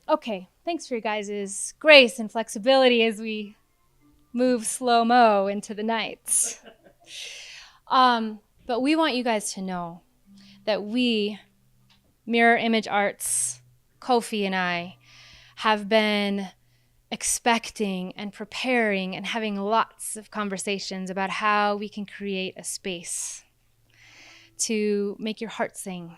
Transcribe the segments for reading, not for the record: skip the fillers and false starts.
Okay, thanks for your guys' grace and flexibility as we move slow-mo into the nights. But we want you guys to know that we, Mirror Image Arts, Koffi and I, have been expecting and preparing and having lots of conversations about how we can create a space to make your heart sing,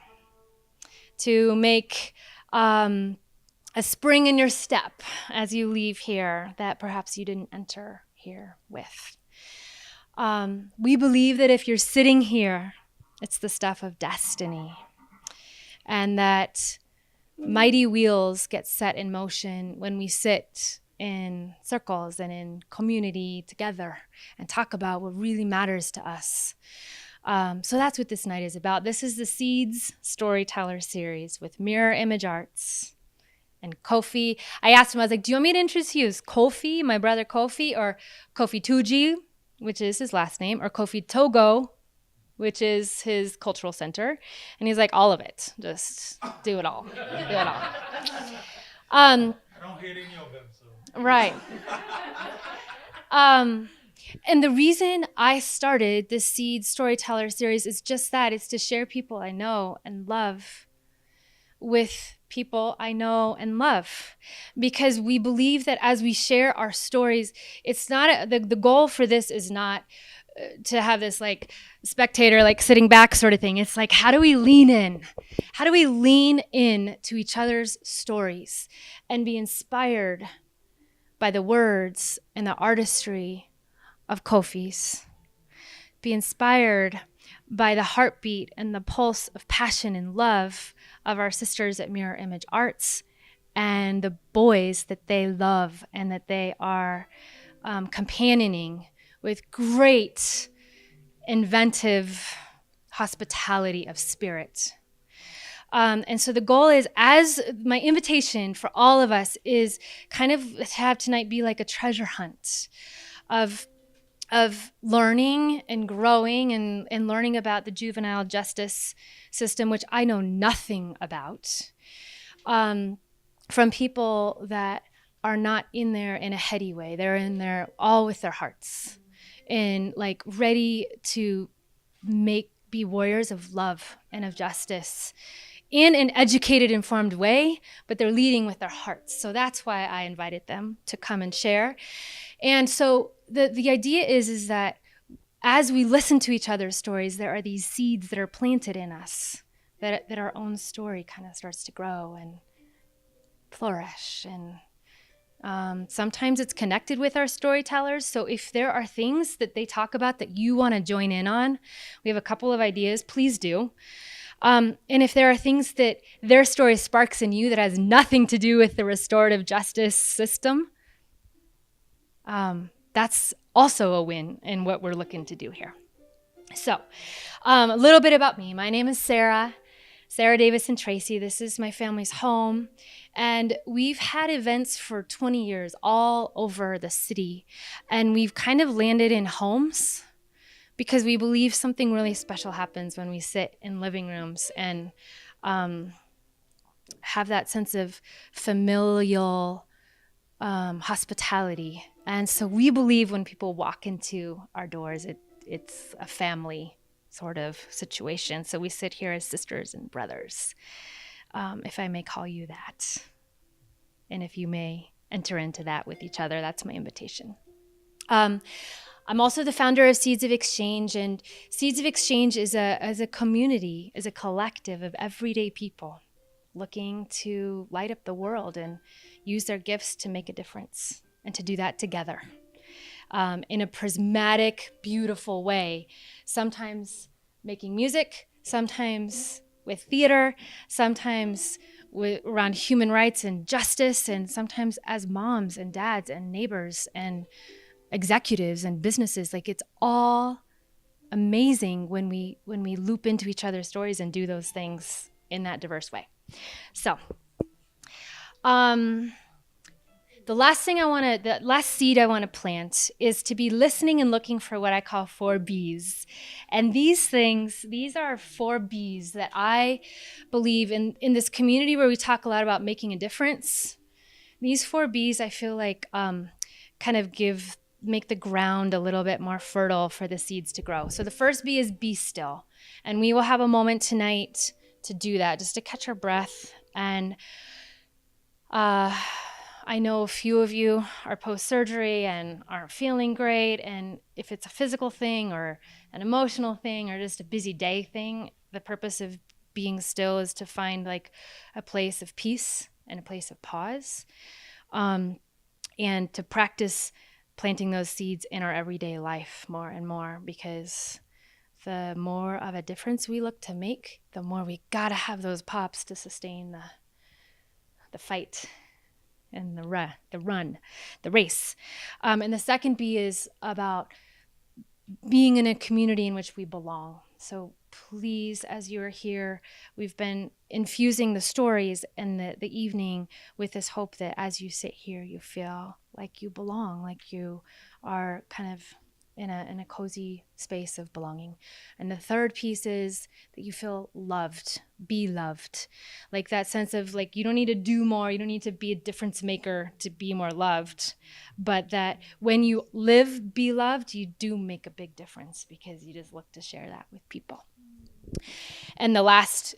to make a spring in your step as you leave here that perhaps you didn't enter here with. We believe that if you're sitting here, it's the stuff of destiny, and that mighty wheels get set in motion when we sit in circles and in community together and talk about what really matters to us. So that's what this night is about. This is the Seeds Storyteller Series with Mirror Image Arts and Koffi. I asked him, I was like, do you want me to introduce Koffi, my brother Koffi, or Koffi Tuji, which is his last name, or Koffi Togo, which is his cultural center? And he's like, all of it. Just do it all. Do it all. I don't hate any of them, so. Right. And the reason I started this Seeds Storyteller Series is just that. It's to share people I know and love with people I know and love, because we believe that as we share our stories, it's not the goal for this is not to have this like spectator like sitting back sort of thing. It's like, how do we lean in? How do we lean in to each other's stories and be inspired by the words and the artistry of Koffi's? Be inspired by the heartbeat and the pulse of passion and love of our sisters at Mirror Image Arts, and the boys that they love and that they are companioning with great inventive hospitality of spirit. And so the goal is, as my invitation for all of us is kind of to have tonight be like a treasure hunt of learning and growing and learning about the juvenile justice system, which I know nothing about, from people that are not in there in a heady way. They're in there all with their hearts and like ready to be warriors of love and of justice in an educated, informed way, but they're leading with their hearts. So that's why I invited them to come and share. And so the idea is that as we listen to each other's stories, there are these seeds that are planted in us, that our own story kind of starts to grow and flourish. And sometimes it's connected with our storytellers. So if there are things that they talk about that you want to join in on, we have a couple of ideas, please do. And if there are things that their story sparks in you that has nothing to do with the restorative justice system, that's also a win in what we're looking to do here. So a little bit about me. My name is Sarah Davison-Tracy. This is my family's home. And we've had events for 20 years all over the city. And we've kind of landed in homes because we believe something really special happens when we sit in living rooms and have that sense of familial hospitality. And so we believe when people walk into our doors, it's a family sort of situation. So we sit here as sisters and brothers, if I may call you that. And if you may enter into that with each other, that's my invitation. I'm also the founder of Seeds of Exchange, and Seeds of Exchange is a community, is a collective of everyday people looking to light up the world and use their gifts to make a difference, and to do that together in a prismatic, beautiful way. Sometimes making music, sometimes with theater, sometimes around human rights and justice, and sometimes as moms and dads and neighbors and executives and businesses. Like, it's all amazing when we loop into each other's stories and do those things in that diverse way. So, the last seed I want to plant is to be listening and looking for what I call 4 Bs. And these are 4 Bs that I believe in this community where we talk a lot about making a difference. These 4 Bs I feel like kind of make the ground a little bit more fertile for the seeds to grow. So the first B is be still. And we will have a moment tonight to do that, just to catch our breath. And I know a few of you are post-surgery and aren't feeling great. And if it's a physical thing or an emotional thing or just a busy day thing, the purpose of being still is to find like a place of peace and a place of pause, and to practice planting those seeds in our everyday life more and more, because the more of a difference we look to make, the more we gotta have those pops to sustain the fight and the run, the race. And the second B is about being in a community in which we belong. So please, as you are here, we've been infusing the stories and the evening with this hope that as you sit here, you feel like you belong, like you are kind of in a cozy space of belonging. And the third piece is that you feel loved, be loved. Like that sense of like, you don't need to do more, you don't need to be a difference maker to be more loved, but that when you live, be loved, you do make a big difference because you just look to share that with people. And the last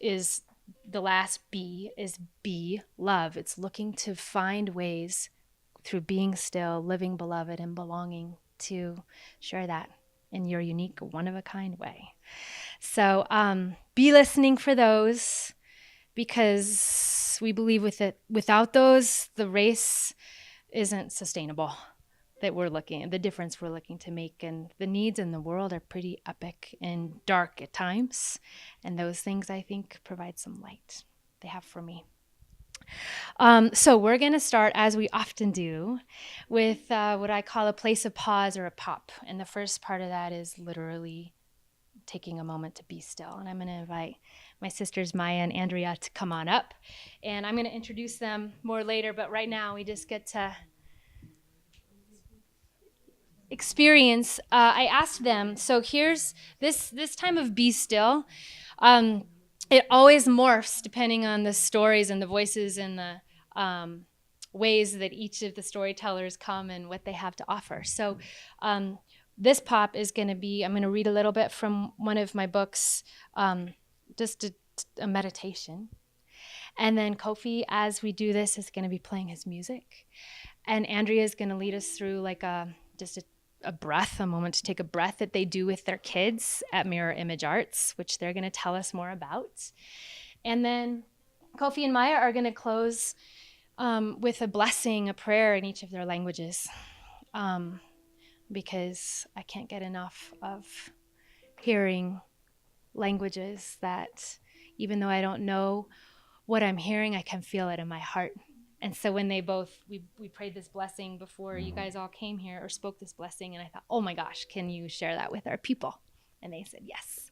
B is be love. It's looking to find ways through being still, living beloved and belonging to share that in your unique, one-of-a-kind way. So be listening for those, because we believe without those, the race isn't sustainable. The difference we're looking to make, and the needs in the world are pretty epic and dark at times. And those things, I think, provide some light. They have for me. So we're going to start, as we often do, with what I call a place of pause or a pop. And the first part of that is literally taking a moment to be still. And I'm going to invite my sisters Maya and Andrea to come on up. And I'm going to introduce them more later, but right now we just get to experience. I asked them, so here's this time of be still. It always morphs depending on the stories and the voices and the ways that each of the storytellers come and what they have to offer. So this pop is going to be, I'm going to read a little bit from one of my books, just a meditation. And then Koffi, as we do this, is going to be playing his music. And Andrea is going to lead us through like a moment to take a breath that they do with their kids at Mirror Image Arts, which they're going to tell us more about. And then Koffi and Maya are going to close with a blessing, a prayer in each of their languages, because I can't get enough of hearing languages that, even though I don't know what I'm hearing, I can feel it in my heart. And so when we prayed this blessing before you guys all came here, or spoke this blessing, and I thought, oh my gosh, can you share that with our people? And they said yes.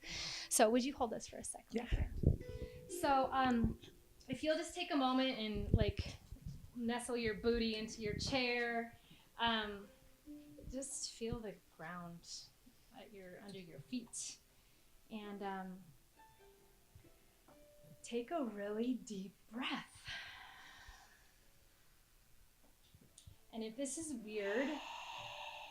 So would you hold us for a second? Yeah. So if you'll just take a moment and like nestle your booty into your chair, just feel the ground under your feet, and take a really deep breath. And if this is weird,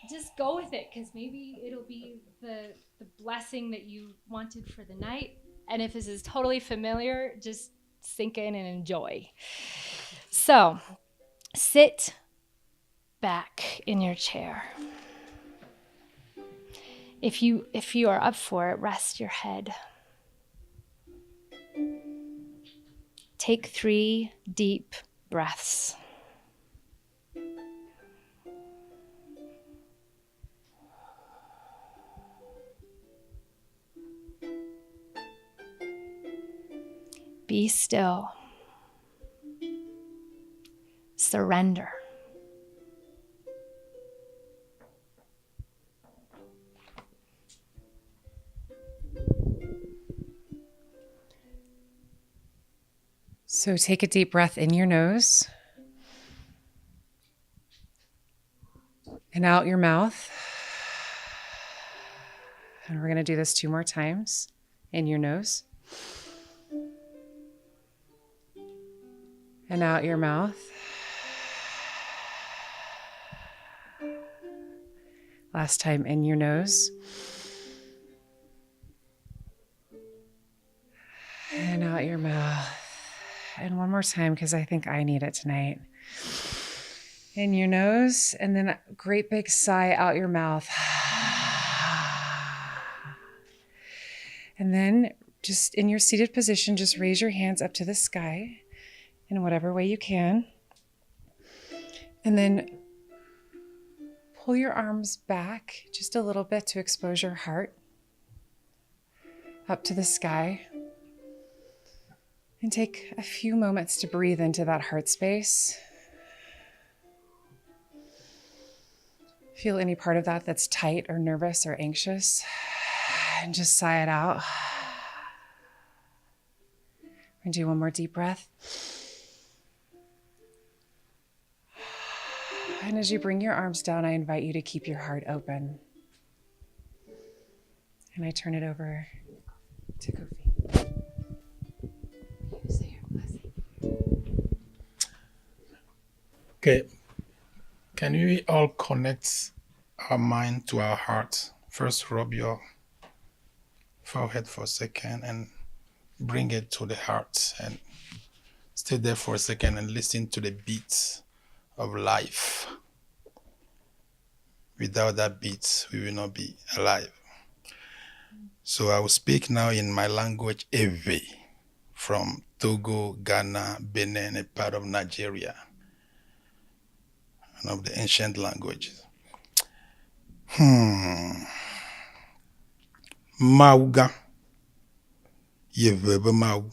just go with it, because maybe it'll be the blessing that you wanted for the night. And if this is totally familiar, just sink in and enjoy. So, sit back in your chair. If you are up for it, rest your head. Take 3 deep breaths. Be still. Surrender. So take a deep breath in your nose. and out your mouth. And we're going to do this 2 more times. In your nose. And out your mouth. Last time in your nose. And out your mouth. And one more time because I think I need it tonight. In your nose, and then a great big sigh out your mouth. And then just in your seated position, just raise your hands up to the sky in whatever way you can. And then pull your arms back just a little bit to expose your heart up to the sky. And take a few moments to breathe into that heart space. Feel any part of that that's tight or nervous or anxious, and just sigh it out. We're going to do one more deep breath. And as you bring your arms down, I invite you to keep your heart open. And I turn it over to Koffi. Okay. Can we all connect our mind to our heart? First, rub your forehead for a second and bring it to the heart and stay there for a second and listen to the beats of life. Without that beat, we will not be alive. So I will speak now in my language, Ewe, from Togo, Ghana, Benin, a part of Nigeria, one of the ancient languages. Mauga, Yevebe Mau,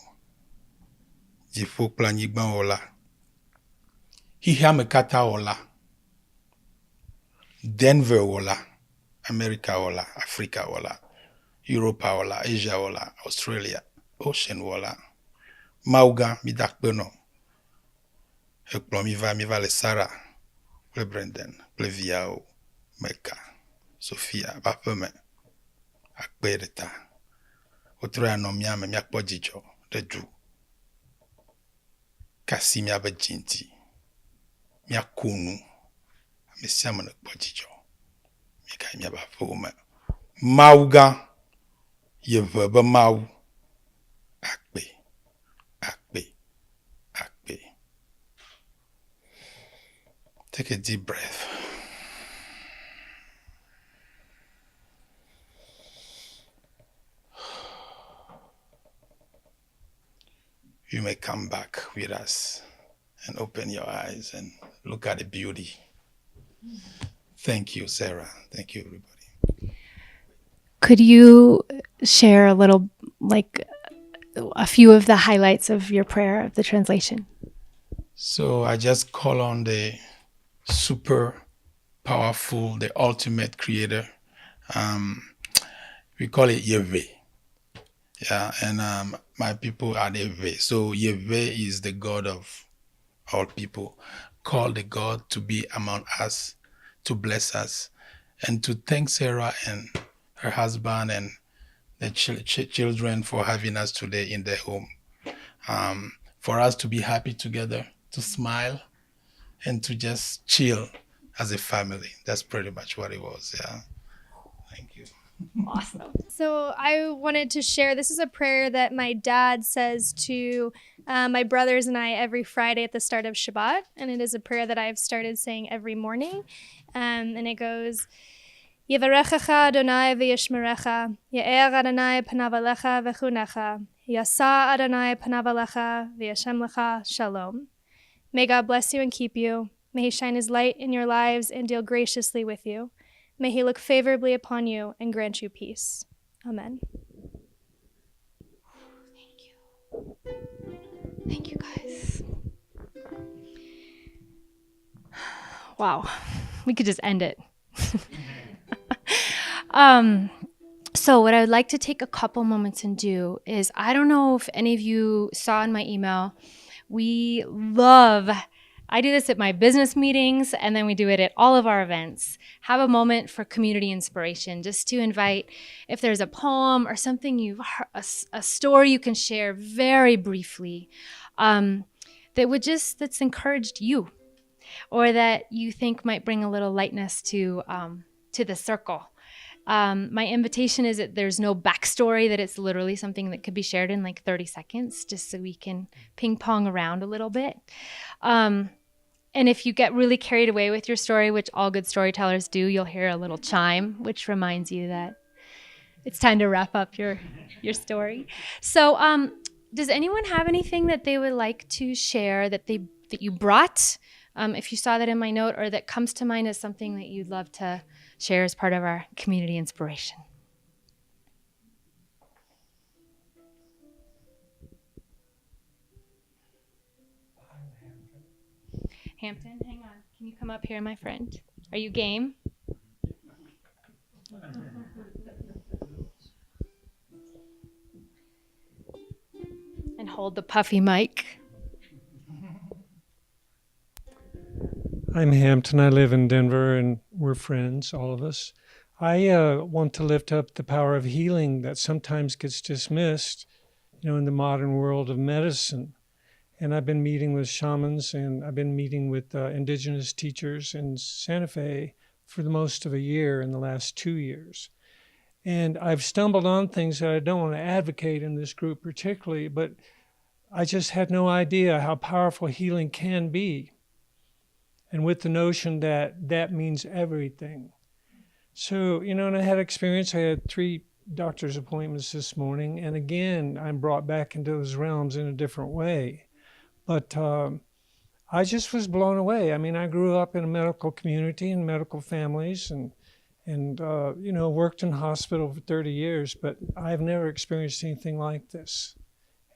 Jifo Planigban Ola, Hihamekata Ola, Denver Ola, America Ola, Africa Ola, Europe Ola, Asia Ola, Australia, Ocean Ola, Mauga, Midakbeno, Ekplomiva, Miva le Sarah, le Brendan, le Viao, Mecca, Sophia, Bapeme, Akbereta, Otra no miame, Miakpojijo, the Jew, Kasimia Bajinti, Miakunu, Messiaman Pojijo, Mika Miabafome, Mauga, Yeveba Mau, Akbe, Akbe, Akbe. Take a deep breath. You may come back with us and open your eyes and look at the beauty. Thank you, Sarah. Thank you, everybody. Could you share a little, like a few of the highlights of your prayer, of the translation? So I just call on the super powerful, the ultimate creator. We call it Yahweh. Yeah, and my people are Yahweh. So Yahweh is the God of all people, called the God to be among us, to bless us, and to thank Sarah and her husband and the children for having us today in their home. For us to be happy together, to smile, and to just chill as a family. That's pretty much what it was, yeah. Thank you. Awesome. So I wanted to share, this is a prayer that my dad says to my brothers and I every Friday at the start of Shabbat. And it is a prayer that I've started saying every morning. And it goes, Yevarechecha Adonai v'yishmerecha, Ye'er Adonai panav alecha v'chunecha, Yasa Adonai panav alecha v'yashem lecha shalom. May God bless you and keep you. May he shine his light in your lives and deal graciously with you. May he look favorably upon you and grant you peace. Amen. Thank you. Thank you, guys. Wow. We could just end it. So what I would like to take a couple moments and do is, I don't know if any of you saw in my email, we love I do this at my business meetings, and then we do it at all of our events. Have a moment for community inspiration, just to invite, if there's a poem or something a story you can share very briefly, that's encouraged you, or that you think might bring a little lightness to the circle. My invitation is that there's no backstory, that it's literally something that could be shared in like 30 seconds, just so we can ping pong around a little bit. And if you get really carried away with your story, which all good storytellers do, you'll hear a little chime, which reminds you that it's time to wrap up your story. So does anyone have anything that they would like to share that you brought? If you saw that in my note, or that comes to mind as something that you'd love to share as part of our community inspiration. Hampton, hang on. Can you come up here, my friend? Are you game? And hold the puffy mic. I'm Hampton. I live in Denver, and we're friends, all of us. I want to lift up the power of healing that sometimes gets dismissed, in the modern world of medicine. And I've been meeting with shamans, and I've been meeting with indigenous teachers in Santa Fe for the most of a year in the last 2 years. And I've stumbled on things that I don't want to advocate in this group particularly, but I just had no idea how powerful healing can be. And with the notion that that means everything. So, and I had experience. I had 3 doctor's appointments this morning. And again, I'm brought back into those realms in a different way. But I just was blown away. I mean, I grew up in a medical community and medical families and worked in hospital for 30 years, but I've never experienced anything like this.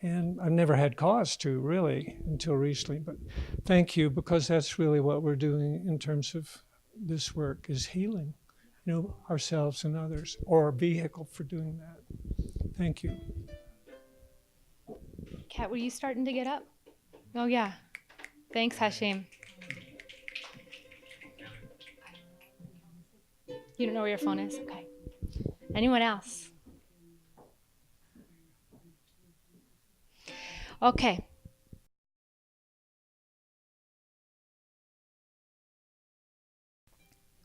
And I've never had cause to, really, until recently. But thank you, because that's really what we're doing in terms of this work, is healing, ourselves and others, or a vehicle for doing that. Thank you. Kat, were you starting to get up? Oh, yeah. Thanks, Hashim. You don't know where your phone is? Okay. Anyone else? Okay.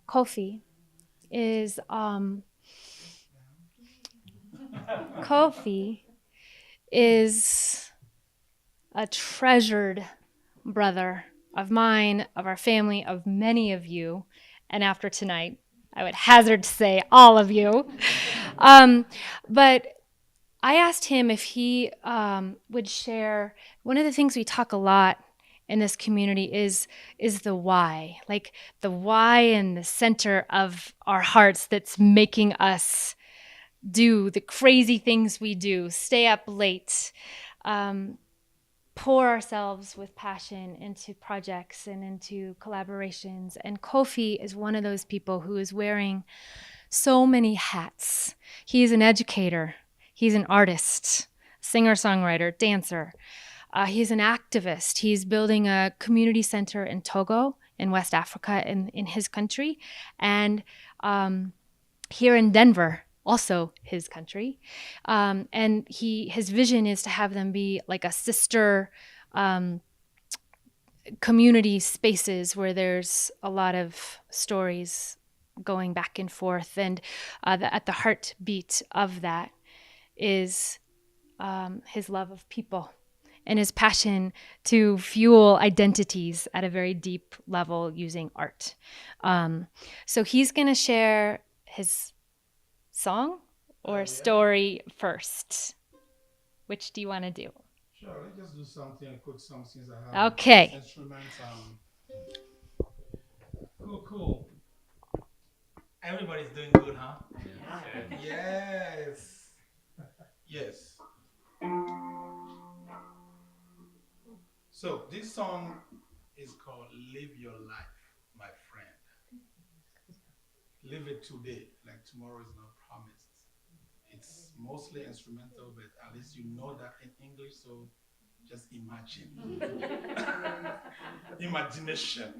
Koffi is a treasured brother of mine, of our family, of many of you, and after tonight, I would hazard to say all of you. But I asked him if he would share. One of the things we talk a lot in this community is the why, like the why in the center of our hearts that's making us do the crazy things we do, stay up late, pour ourselves with passion into projects and into collaborations. And Koffi is one of those people who is wearing so many hats. He's an educator. He's an artist, singer-songwriter, dancer. He's an activist. He's building a community center in Togo, in West Africa, in his country. And here in Denver, also his country. And his vision is to have them be like a sister community spaces where there's a lot of stories going back and forth. And at the heartbeat of that is his love of people and his passion to fuel identities at a very deep level using art. So he's going to share his song or story first. Which do you want to do? Sure, let's just do something, a quick song since I have Okay. instruments. Cool. Everybody's doing good, huh? Yes. Yes. So this song is called Live Your Life, my friend. Live it today, like tomorrow is not promised. It's mostly instrumental, but at least you know that in English, so Just imagine. Imagination.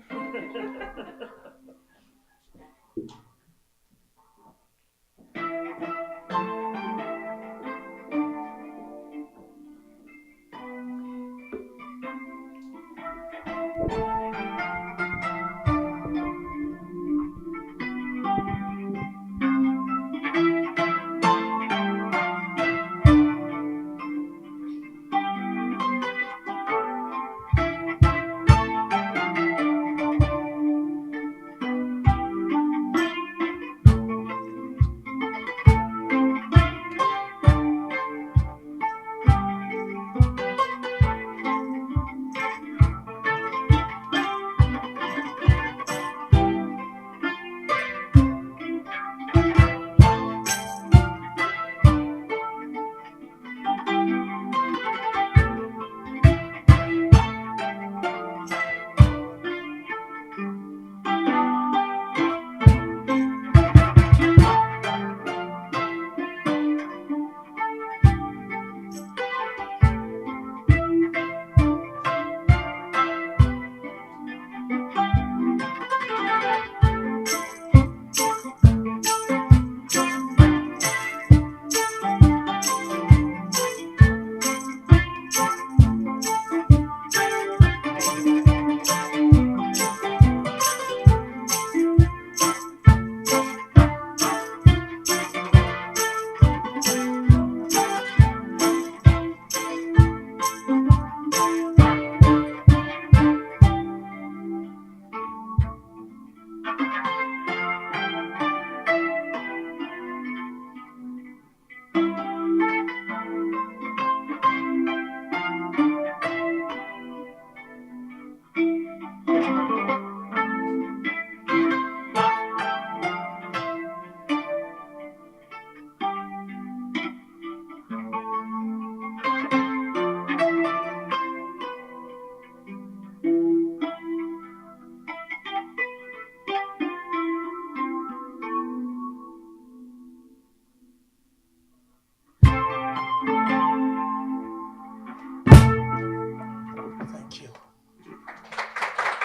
Thank you.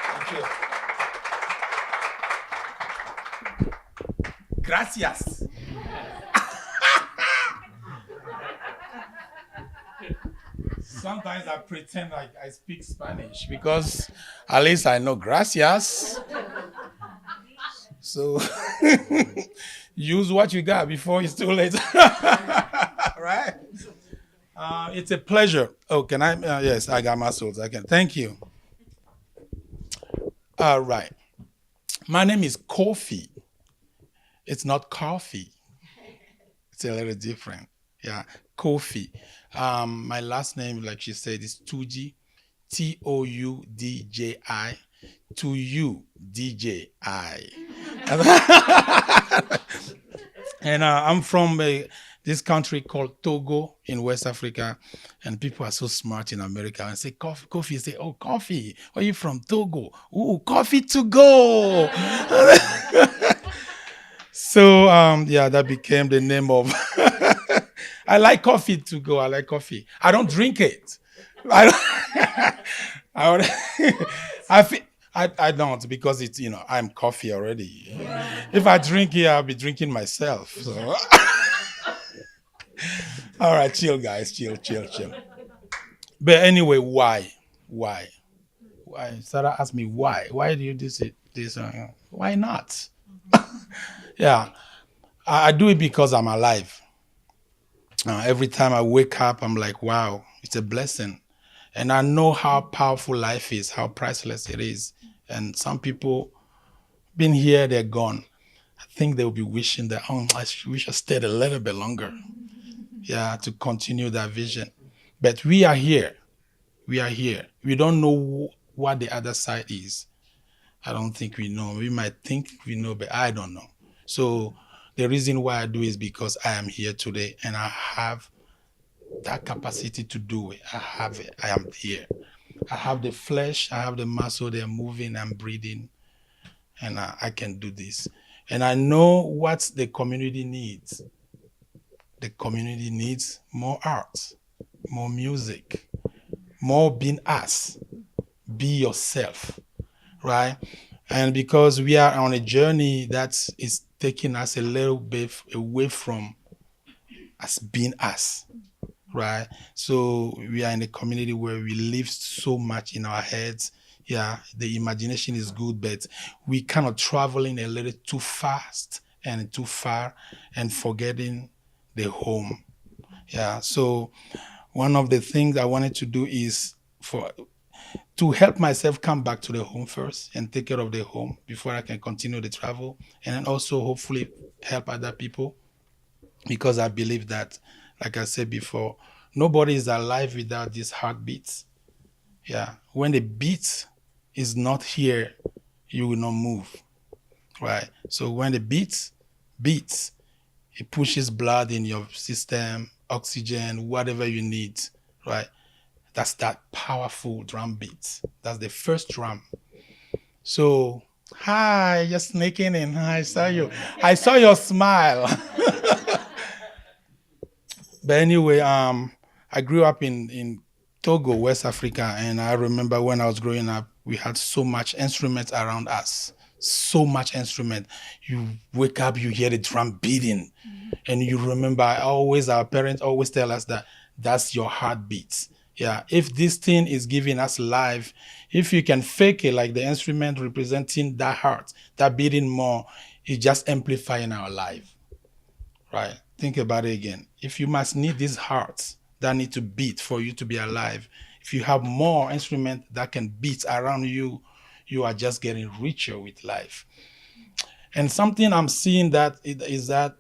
Thank you. Gracias. Sometimes I pretend like I speak Spanish because at least I know gracias. So use what you got before it's too late. Right? It's a pleasure. Oh, can I? Yes, I got muscles. I can. Thank you. All right. My name is Koffi. It's not coffee. It's a little different. Yeah, Koffi. My last name, like she said, is Tuji. Toudji. To you, DJ And I'm from this country called Togo in West Africa. And people are so smart in America and say, coffee. Say, oh, coffee. Where are you from? Togo. Ooh, coffee to go. So, yeah, that became the name of... I like coffee to go. I like coffee. I don't drink it. I don't because it's, I'm coffee already. If I drink it, I'll be drinking myself. So. All right, chill, guys. Chill. But anyway, why? Sarah asked me why. Why do you do this? Why not? Yeah, I do it because I'm alive. Every time I wake up, I'm like, wow, it's a blessing. And I know how powerful life is, how priceless it is. And some people been here, they're gone. I think they'll be wishing that, I wish I stayed a little bit longer. Yeah, to continue that vision. But we are here. We are here. We don't know what the other side is. I don't think we know. We might think we know, but I don't know. So the reason why I do is because I am here today and I have that capacity to do it. I have it. I am here. I have the flesh. I have the muscle. They're moving. I'm breathing. And I can do this. And I know what the community needs. The community needs more art, more music, more being us. Be yourself, right? And because we are on a journey that is taking us a little bit away from us being us, right? So we are in a community where we live so much in our heads. Yeah, the imagination is good, but we kind of traveling a little too fast and too far and forgetting the home. Yeah, so one of the things I wanted to do is to help myself come back to the home first and take care of the home before I can continue the travel, and then also hopefully help other people, because I believe that, like I said before, nobody is alive without these heartbeats. Yeah, when the beat is not here, you will not move, right? So when the beats, it pushes blood in your system, oxygen, whatever you need, right? That's that powerful drum beat. That's the first drum. So, hi, you're sneaking in. I saw you. I saw your smile. But anyway, I grew up in Togo, West Africa, and I remember when I was growing up, we had so much instruments around us. So much instrument. You wake up, you hear the drum beating, and you remember our parents always tell us that that's your heartbeat. Yeah, if this thing is giving us life, if you can fake it like the instrument representing that heart, that beating more, it's just amplifying our life, right? Think about it again. If you must need these hearts that need to beat for you to be alive, if you have more instruments that can beat around you, you are just getting richer with life. And something I'm seeing is that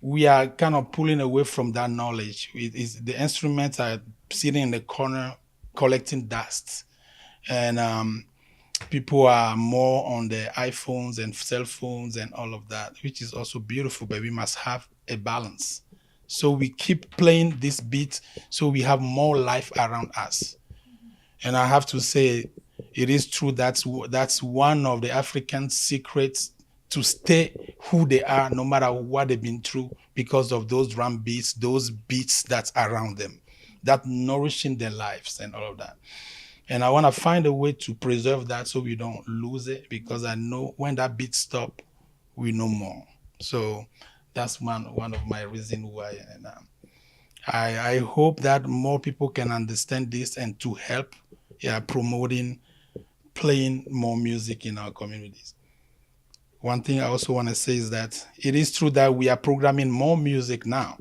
we are kind of pulling away from that knowledge. The instruments are sitting in the corner collecting dust. And people are more on their iPhones and cell phones and all of that, which is also beautiful, but we must have a balance. So we keep playing this beat so we have more life around us. And I have to say, it is true, that's one of the African secrets to stay who they are no matter what they've been through, because of those drum beats, those beats that's around them, that nourishing their lives and all of that. And I want to find a way to preserve that so we don't lose it, because I know when that beat stop, we know more. So that's one of my reasons why. And I hope that more people can understand this and to help promoting playing more music in our communities. One thing I also want to say is that it is true that we are programming more music now.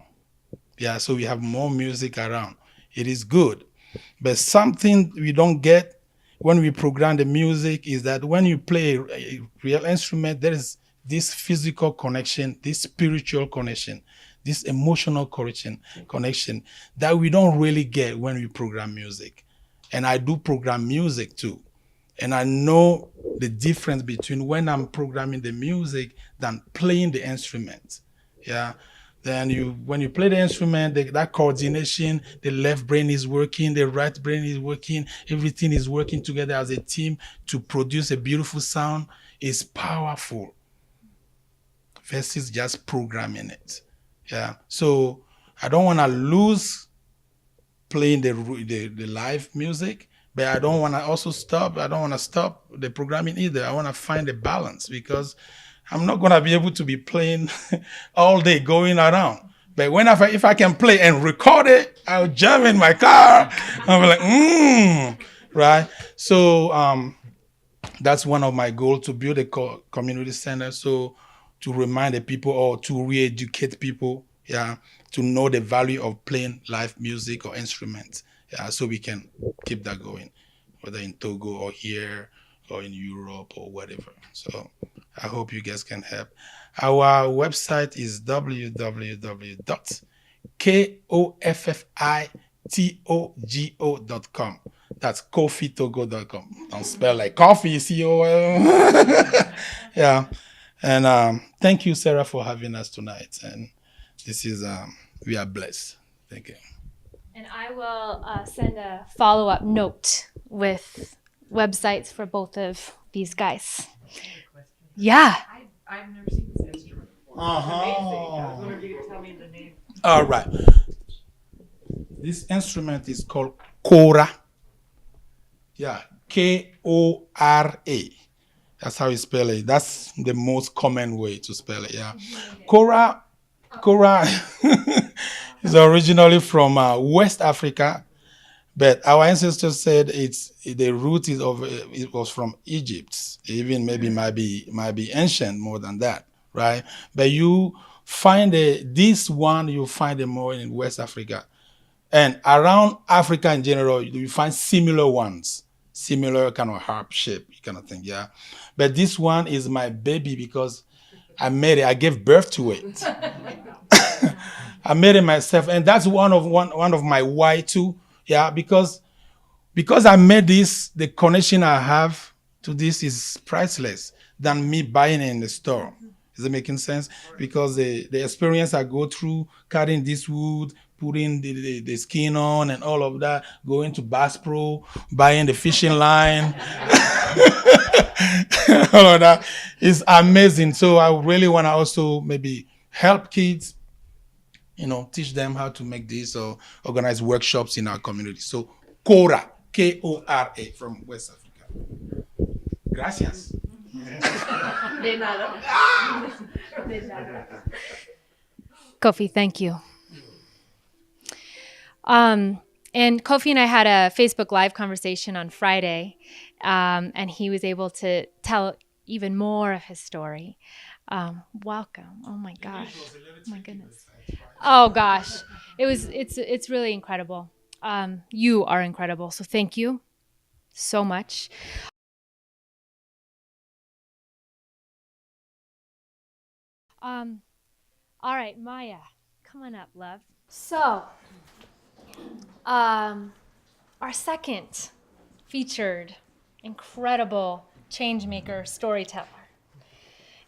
Yeah, so we have more music around. It is good. But something we don't get when we program the music is that when you play a real instrument, there is this physical connection, this spiritual connection, this emotional connection that we don't really get when we program music. And I do program music too. And I know the difference between when I'm programming the music than playing the instrument. Yeah. Then when you play the instrument, that coordination, the left brain is working, the right brain is working, everything is working together as a team to produce a beautiful sound. Is powerful versus just programming it. Yeah. So I don't want to lose playing the live music, but I don't want to also stop. I don't want to stop the programming either. I want to find a balance, because I'm not going to be able to be playing all day going around. But if I can play and record it, I'll jam in my car. I'll be like, right? So that's one of my goals, to build a community center. So to remind the people, or to re-educate people, to know the value of playing live music or instruments. So we can keep that going, whether in Togo or here or in Europe or whatever. So I hope you guys can help. Our website is www.koffitogo.com. That's koffitogo.com. Don't spell like coffee, C-O-L. Yeah. And thank you, Sarah, for having us tonight. And this is, we are blessed. Thank you. And I will send a follow-up note with websites for both of these guys. Yeah. I've never seen this instrument before. Uh-huh. It's amazing. I was wondering if you could tell me the name. All right. This instrument is called kora. Yeah, Kora. That's how you spell it. That's the most common way to spell it. Yeah, kora is originally from West Africa, but our ancestors said the root is of it was from Egypt. Even maybe might be ancient more than that, right? But you find this one you find it more in West Africa, and around Africa in general you find similar ones, similar kind of harp shape kind of thing. Yeah, but this one is my baby because I made it. I gave birth to it. I made it myself, and that's one of my why too. Yeah, because I made this, the connection I have to this is priceless than me buying it in the store. Is it making sense? Because the experience I go through, cutting this wood, putting the skin on and all of that, going to Bass Pro, buying the fishing line, all of that is amazing. So I really want to also maybe help kids, teach them how to make this or organize workshops in our community. So Kora, Kora from West Africa. Gracias. De nada. Koffi, thank you. And Koffi and I had a Facebook Live conversation on Friday, and he was able to tell even more of his story. Welcome. Oh my gosh. Oh my goodness. Oh gosh. It's really incredible. You are incredible. So thank you so much. All right, Maya, come on up, love. So, our second featured incredible changemaker storyteller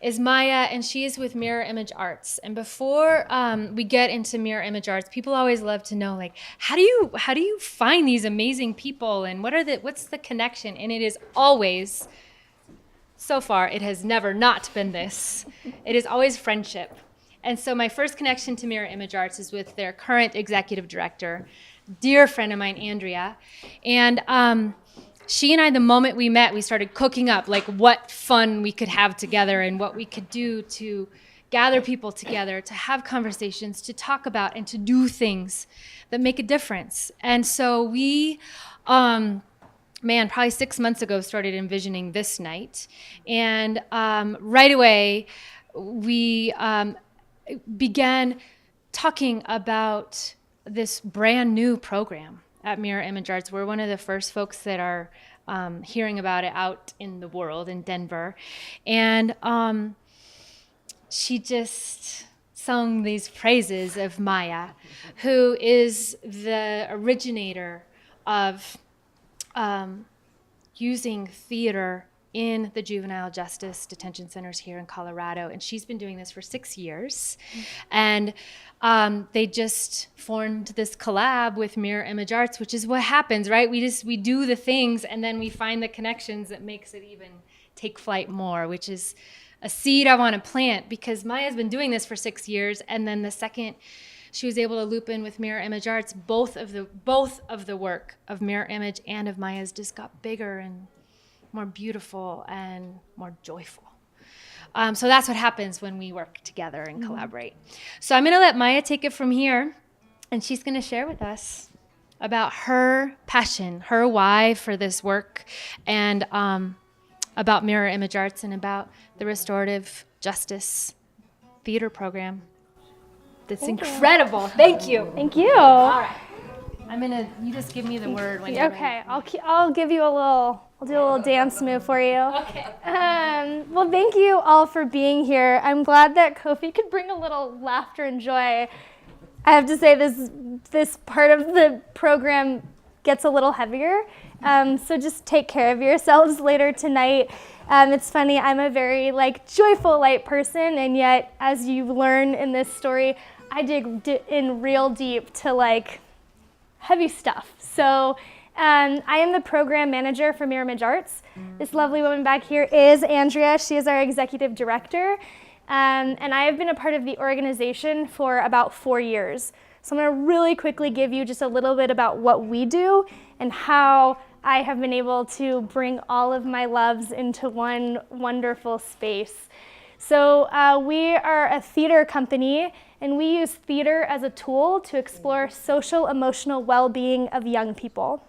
is Maya, and she is with Mirror Image Arts. And before we get into Mirror Image Arts, people always love to know, like, how do you find these amazing people, and what's the connection? And it is always, so far, it has never not been this. It is always friendship. And so my first connection to Mirror Image Arts is with their current executive director, dear friend of mine, Andrea. And she and I, the moment we met, we started cooking up like what fun we could have together and what we could do to gather people together, to have conversations, to talk about and to do things that make a difference. And so we, probably 6 months ago, started envisioning this night. And right away, we began talking about this brand new program at Mirror Image Arts. We're one of the first folks that are hearing about it out in the world, in Denver. And she just sung these praises of Maya, who is the originator of using theater in the juvenile justice detention centers here in Colorado. And she's been doing this for 6 years. And they just formed this collab with Mirror Image Arts, which is what happens, right? We do the things and then we find the connections that makes it even take flight more, which is a seed I want to plant, because Maya's been doing this for 6 years. And then the second she was able to loop in with Mirror Image Arts, both of the work of Mirror Image and of Maya's just got bigger and more beautiful and more joyful. So that's what happens when we work together and collaborate. So I'm going to let Maya take it from here, and she's going to share with us about her passion, her why for this work, and about Mirror Image Arts and about the Restorative Justice Theater program. That's incredible. Thank you. Thank you. All right. You just give me the word when you're okay, ready. I'll give you I'll do a little dance move for you. Okay. Well, thank you all for being here. I'm glad that Koffi could bring a little laughter and joy. I have to say this part of the program gets a little heavier. So just take care of yourselves later tonight. It's funny, I'm a very joyful, light person, and yet as you learn in this story, I dig in real deep to heavy stuff. So I am the program manager for Mirror Image Arts. This lovely woman back here is Andrea. She is our executive director. And I have been a part of the organization for about 4 years. So I'm going to really quickly give you just a little bit about what we do and how I have been able to bring all of my loves into one wonderful space. So we are a theater company, and we use theater as a tool to explore social emotional well-being of young people.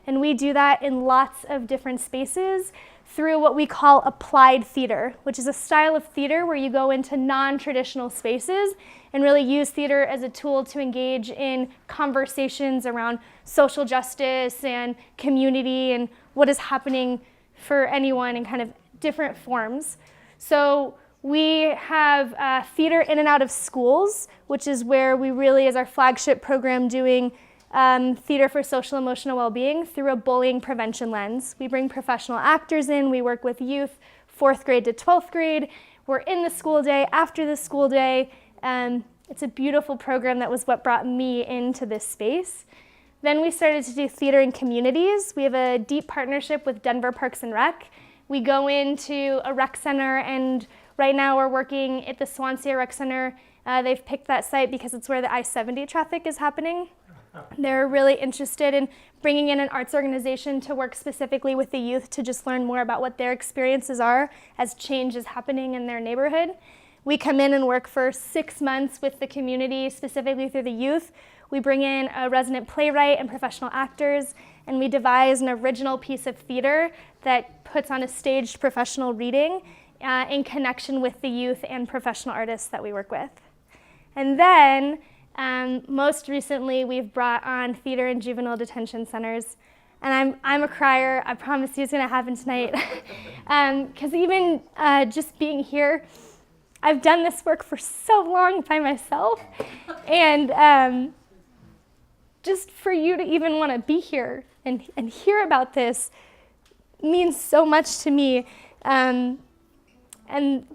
And we do that in lots of different spaces through what we call applied theater, which is a style of theater where you go into non-traditional spaces and really use theater as a tool to engage in conversations around social justice and community and what is happening for anyone in kind of different forms. So we have theater in and out of schools, which is where we really, as our flagship program, doing theater for social emotional well-being through a bullying prevention lens. We bring professional actors in, we work with youth, 4th grade to 12th grade. We're in the school day, after the school day. It's a beautiful program that was what brought me into this space. Then we started to do theater in communities. We have a deep partnership with Denver Parks and Rec. We go into a rec center, and right now we're working at the Swansea Rec Center. They've picked that site because it's where the I-70 traffic is happening. They're really interested in bringing in an arts organization to work specifically with the youth to just learn more about what their experiences are as change is happening in their neighborhood. We come in and work for 6 months with the community, specifically through the youth. We bring in a resident playwright and professional actors, and we devise an original piece of theater that puts on a staged professional reading in connection with the youth and professional artists that we work with. And then, most recently, we've brought on theater in juvenile detention centers. And I'm a crier. I promise you it's going to happen tonight. Because even just being here, I've done this work for so long by myself. And just for you to even want to be here and hear about this means so much to me. And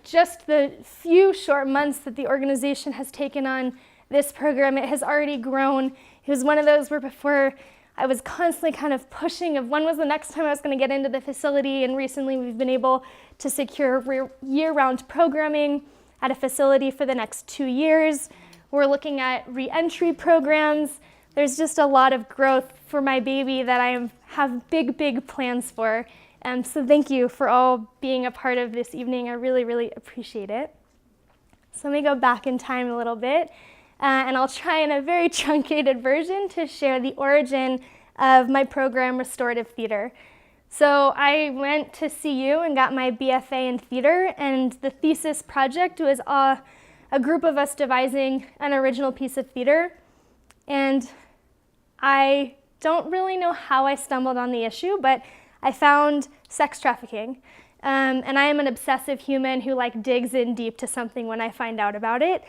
just the few short months that the organization has taken on this program, it has already grown. It was one of those where before I was constantly kind of pushing of when was the next time I was going to get into the facility, and recently we've been able to secure year-round programming at a facility for the next 2 years. We're looking at re-entry programs. There's just a lot of growth for my baby that I have big, big plans for. So thank you for all being a part of this evening. I really, really appreciate it. So let me go back in time a little bit. And I'll try in a very truncated version to share the origin of my program, Restorative Theater. So I went to CU and got my BFA in theater, and the thesis project was a group of us devising an original piece of theater. And I don't really know how I stumbled on the issue, but I found sex trafficking. And I am an obsessive human who digs in deep to something when I find out about it,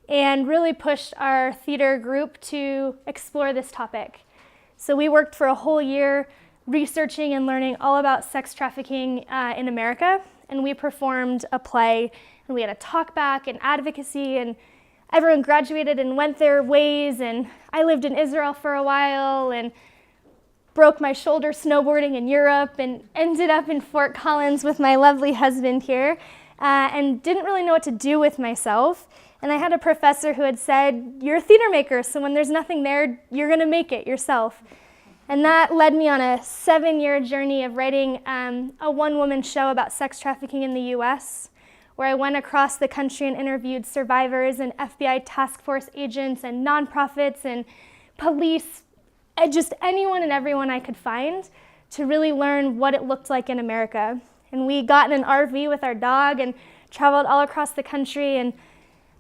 and really pushed our theater group to explore this topic. So we worked for a whole year researching and learning all about sex trafficking in America, and we performed a play, and we had a talk back and advocacy, and everyone graduated and went their ways, and I lived in Israel for a while and broke my shoulder snowboarding in Europe and ended up in Fort Collins with my lovely husband here, and didn't really know what to do with myself. And I had a professor who had said, you're a theater maker, so when there's nothing there, you're gonna make it yourself. And that led me on a 7-year journey of writing a one-woman show about sex trafficking in the US, where I went across the country and interviewed survivors and FBI task force agents and nonprofits and police, and just anyone and everyone I could find to really learn what it looked like in America. And we got in an RV with our dog and traveled all across the country, and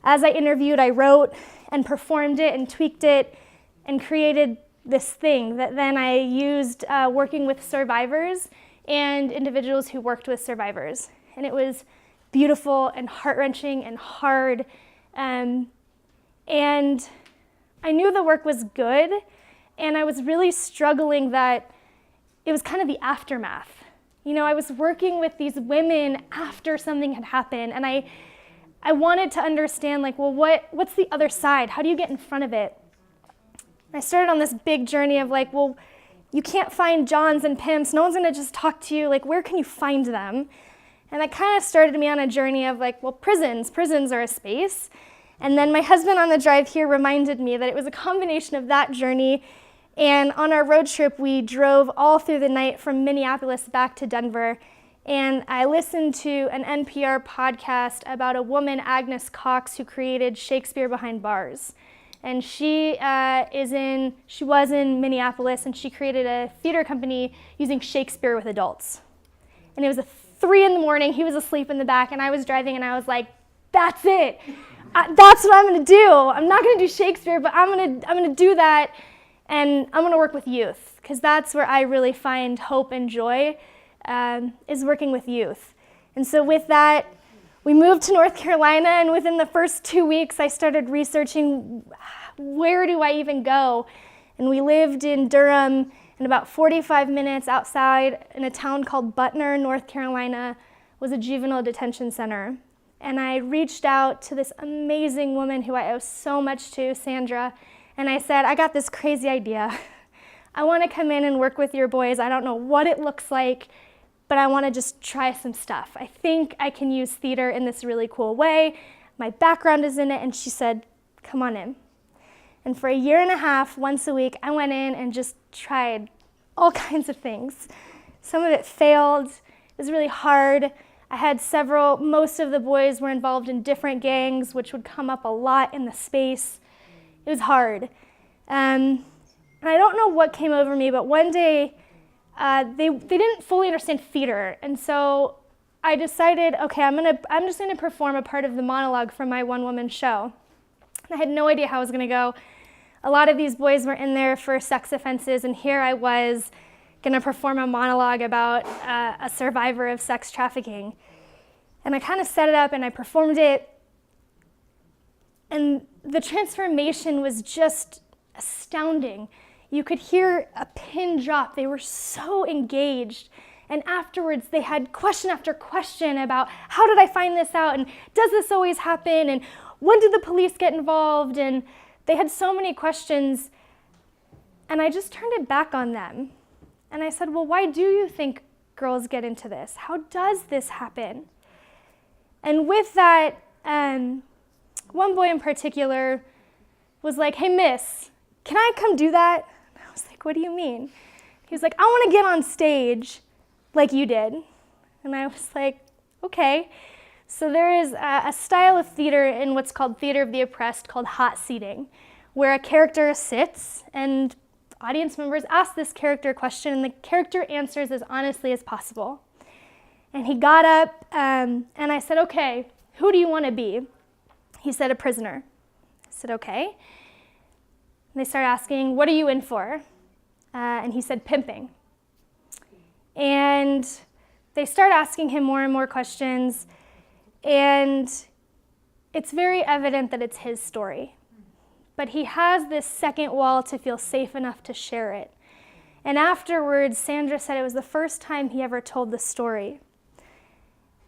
as I interviewed, I wrote and performed it and tweaked it and created this thing that then I used working with survivors and individuals who worked with survivors. And it was beautiful and heart-wrenching and hard. And I knew the work was good, and I was really struggling that it was kind of the aftermath. You know, I was working with these women after something had happened, and I wanted to understand, what's the other side? How do you get in front of it? I started on this big journey of you can't find Johns and pimps. No one's gonna just talk to you. Where can you find them? And that kind of started me on a journey of prisons. Prisons are a space. And then my husband on the drive here reminded me that it was a combination of that journey, and on our road trip, we drove all through the night from Minneapolis back to Denver, and I listened to an NPR podcast about a woman, Agnes Cox, who created Shakespeare Behind Bars. And she was in Minneapolis, and she created a theater company using Shakespeare with adults. And it was 3 a.m, he was asleep in the back, and I was driving, and I was like, that's it. That's what I'm gonna do. I'm not gonna do Shakespeare, but I'm gonna do that, and I'm gonna work with youth, because that's where I really find hope and joy, is working with youth. And so with that, we moved to North Carolina, and within the first 2 weeks, I started researching, where do I even go? And we lived in Durham, and about 45 minutes outside in a town called Butner, North Carolina, was a juvenile detention center. And I reached out to this amazing woman who I owe so much to, Sandra, and I said, I got this crazy idea. I want to come in and work with your boys. I don't know what it looks like, but I want to just try some stuff. I think I can use theater in this really cool way. My background is in it. And she said, come on in. And for 1.5 years, once a week, I went in and just tried all kinds of things. Some of it failed. It was really hard. I had most of the boys were involved in different gangs, which would come up a lot in the space. It was hard. And I don't know what came over me, but one day they didn't fully understand theater. And so I decided, okay, I'm just gonna perform a part of the monologue from my one-woman show. And I had no idea how it was gonna go. A lot of these boys were in there for sex offenses, and here I was gonna perform a monologue about a survivor of sex trafficking. And I kind of set it up and I performed it, and the transformation was just astounding. You could hear a pin drop. They were so engaged. And afterwards, they had question after question about, how did I find this out? And does this always happen? And when did the police get involved? And they had so many questions. And I just turned it back on them. And I said, well, why do you think girls get into this? How does this happen? And with that, one boy in particular was like, hey, miss, can I come do that? And I was like, what do you mean? He was like, I want to get on stage like you did. And I was like, okay. So there is a style of theater in what's called theater of the oppressed called hot seating, where a character sits and audience members ask this character a question, and the character answers as honestly as possible. And he got up, and I said, okay, who do you want to be? He said, a prisoner. I said, okay. And they started asking, what are you in for? And he said, pimping. And they start asking him more and more questions, and it's very evident that it's his story. But he has this second wall to feel safe enough to share it. And afterwards, Sandra said it was the first time he ever told the story.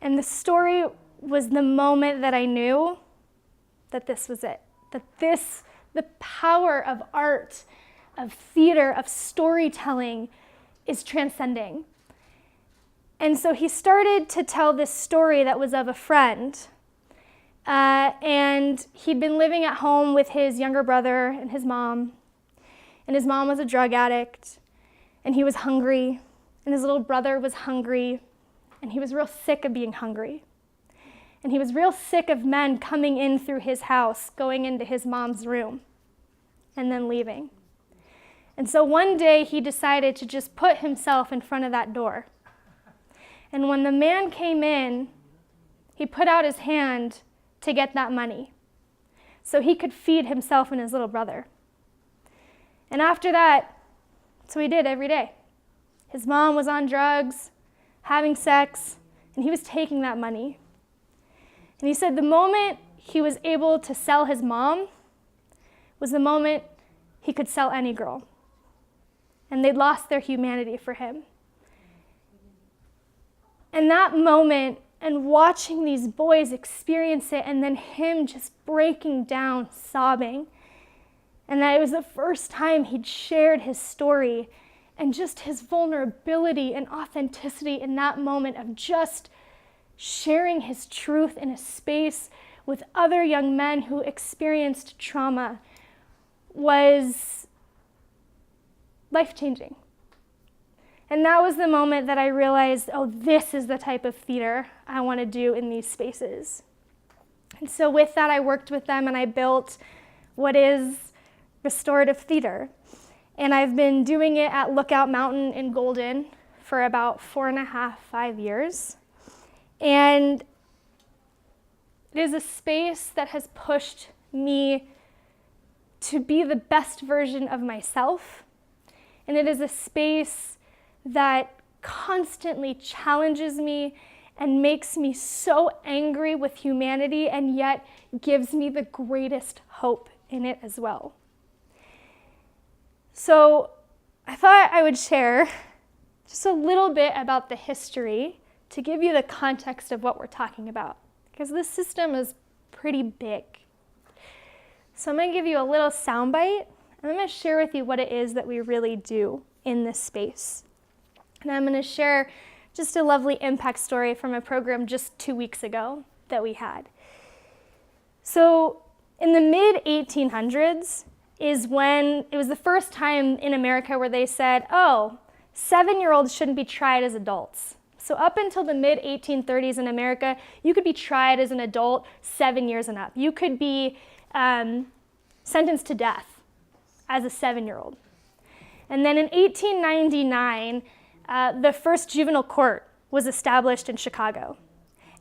And the story was the moment that I knew that this was it. That the power of art, of theater, of storytelling is transcending. And so he started to tell this story that was of a friend. And he'd been living at home with his younger brother and his mom. And his mom was a drug addict. And he was hungry. And his little brother was hungry. And he was real sick of being hungry. And he was real sick of men coming in through his house, going into his mom's room, and then leaving. And so one day he decided to just put himself in front of that door. And when the man came in, he put out his hand to get that money so he could feed himself and his little brother. And after that, that's what he did every day. His mom was on drugs, having sex, and he was taking that money. And he said the moment he was able to sell his mom was the moment he could sell any girl. And they'd lost their humanity for him. And that moment, and watching these boys experience it, and then him just breaking down, sobbing, and that it was the first time he'd shared his story, and just his vulnerability and authenticity in that moment of just sharing his truth in a space with other young men who experienced trauma was life-changing. And that was the moment that I realized, oh, this is the type of theater I want to do in these spaces. And so with that, I worked with them and I built what is Restorative Theatre. And I've been doing it at Lookout Mountain in Golden for about 4.5, 5 years. And it is a space that has pushed me to be the best version of myself. And it is a space that constantly challenges me and makes me so angry with humanity, and yet gives me the greatest hope in it as well. So I thought I would share just a little bit about the history to give you the context of what we're talking about, because this system is pretty big. So I'm going to give you a little soundbite, and I'm going to share with you what it is that we really do in this space. And I'm going to share just a lovely impact story from a program just 2 weeks ago that we had. So in the mid-1800s is when it was the first time in America where they said, oh, 7-year-olds shouldn't be tried as adults. So up until the mid-1830s in America, you could be tried as an adult 7 years and up. You could be sentenced to death as a 7-year-old. And then in 1899, the first juvenile court was established in Chicago.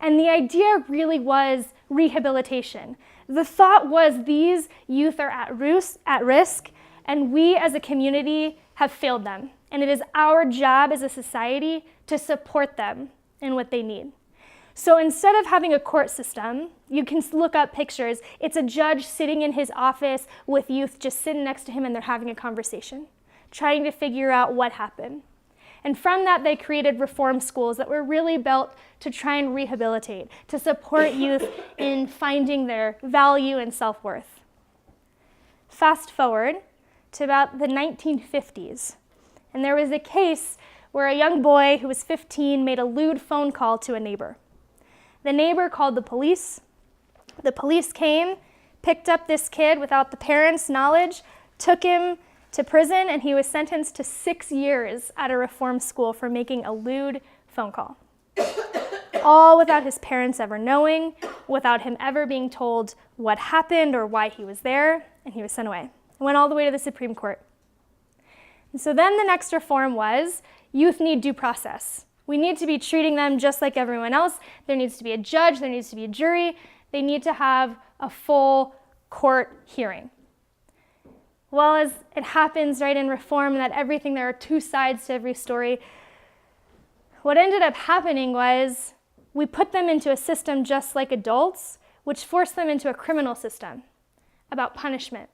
And the idea really was rehabilitation. The thought was these youth are at risk, and we as a community have failed them. And it is our job as a society to support them in what they need. So instead of having a court system, you can look up pictures. It's a judge sitting in his office with youth just sitting next to him, and they're having a conversation, trying to figure out what happened. And from that, they created reform schools that were really built to try and rehabilitate, to support youth in finding their value and self-worth. Fast forward to about the 1950s, and there was a case where a young boy who was 15 made a lewd phone call to a neighbor. The neighbor called the police. The police came, picked up this kid without the parents' knowledge, took him to prison, and he was sentenced to 6 years at a reform school for making a lewd phone call. All without his parents ever knowing, without him ever being told what happened or why he was there, and he was sent away. It went all the way to the Supreme Court. And so then the next reform was youth need due process. We need to be treating them just like everyone else. There needs to be a judge, there needs to be a jury. They need to have a full court hearing. Well, as it happens right in reform, that everything, there are two sides to every story. What ended up happening was we put them into a system just like adults, which forced them into a criminal system about punishment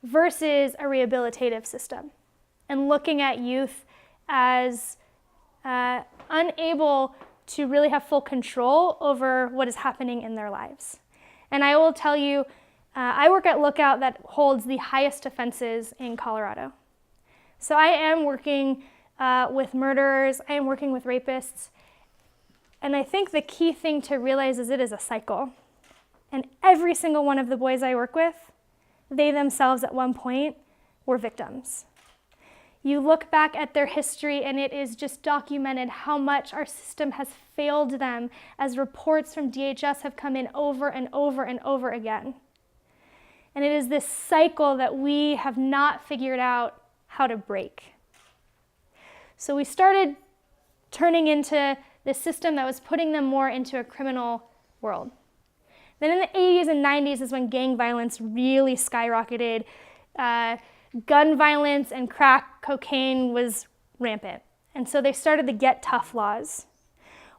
versus a rehabilitative system, and looking at youth as unable to really have full control over what is happening in their lives. And I will tell you, I work at Lookout that holds the highest offenses in Colorado. So I am working with murderers, I am working with rapists, and I think the key thing to realize is it is a cycle. And every single one of the boys I work with, they themselves at one point were victims. You look back at their history and it is just documented how much our system has failed them, as reports from DHS have come in over and over and over again. And it is this cycle that we have not figured out how to break. So we started turning into the system that was putting them more into a criminal world. Then in the 80s and 90s is when gang violence really skyrocketed. Gun violence and crack cocaine was rampant. And so they started the Get Tough laws,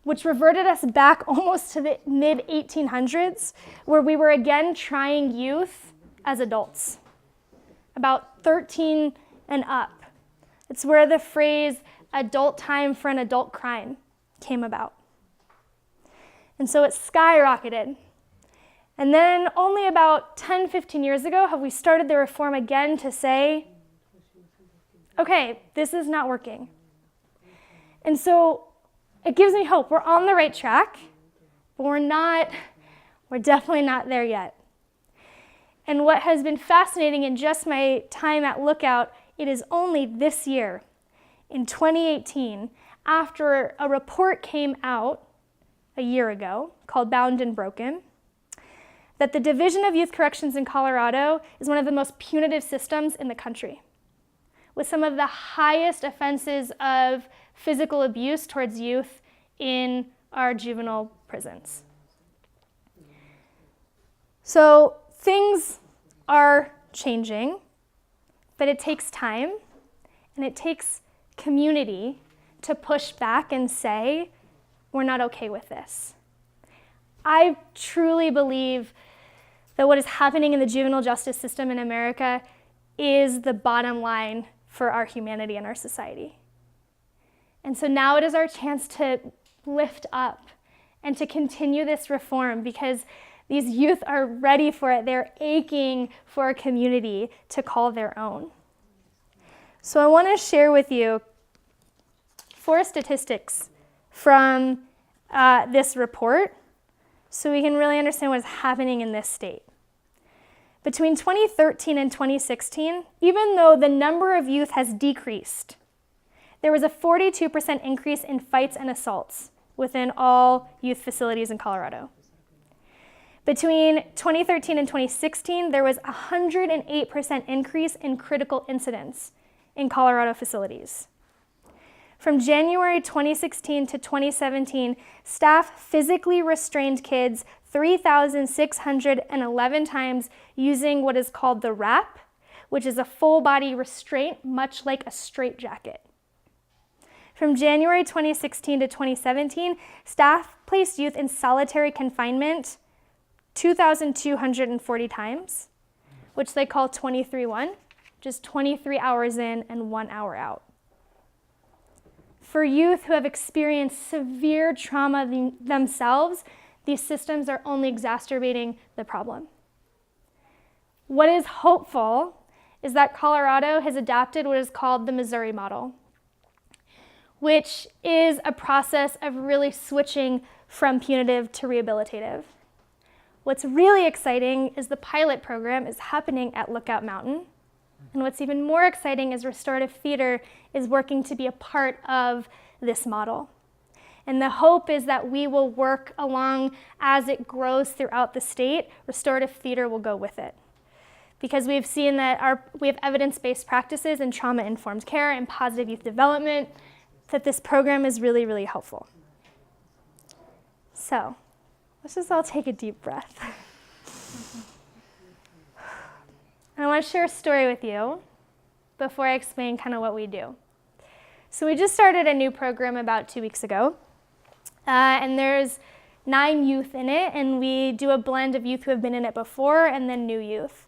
which reverted us back almost to the mid-1800s, where we were again trying youth as adults, about 13 and up. It's where the phrase adult time for an adult crime came about. And so it skyrocketed. And then only about 10, 15 years ago have we started the reform again to say, okay, this is not working. And so it gives me hope. We're on the right track, but we're not We're definitely not there yet. And what has been fascinating in just my time at Lookout, it is only this year, in 2018, after a report came out a year ago called Bound and Broken, that the Division of Youth Corrections in Colorado is one of the most punitive systems in the country, with some of the highest offenses of physical abuse towards youth in our juvenile prisons. So things are changing, but it takes time and it takes community to push back and say, we're not okay with this. I truly believe that what is happening in the juvenile justice system in America is the bottom line for our humanity and our society. And so now it is our chance to lift up and to continue this reform, because these youth are ready for it. They're aching for a community to call their own. So I want to share with you 4 statistics from this report so we can really understand what is happening in this state. Between 2013 and 2016, even though the number of youth has decreased, there was a 42% increase in fights and assaults within all youth facilities in Colorado. Between 2013 and 2016, there was a 108% increase in critical incidents in Colorado facilities. From January 2016 to 2017, staff physically restrained kids 3,611 times using what is called the wrap, which is a full body restraint, much like a straitjacket. From January 2016 to 2017, staff placed youth in solitary confinement 2,240 times, which they call 23-1, just 23 hours in and 1 hour out. For youth who have experienced severe trauma themselves, these systems are only exacerbating the problem. What is hopeful is that Colorado has adopted what is called the Missouri model, which is a process of really switching from punitive to rehabilitative. What's really exciting is the pilot program is happening at Lookout Mountain. And what's even more exciting is Restorative Theatre is working to be a part of this model. And the hope is that we will work along as it grows throughout the state. Restorative Theatre will go with it. Because we've seen that we have evidence-based practices in trauma-informed care and positive youth development, that this program is really, really helpful. So, let's just all take a deep breath. I want to share a story with you before I explain kind of what we do. So we just started a new program about 2 weeks ago, and there's 9 youth in it, and we do a blend of youth who have been in it before and then new youth.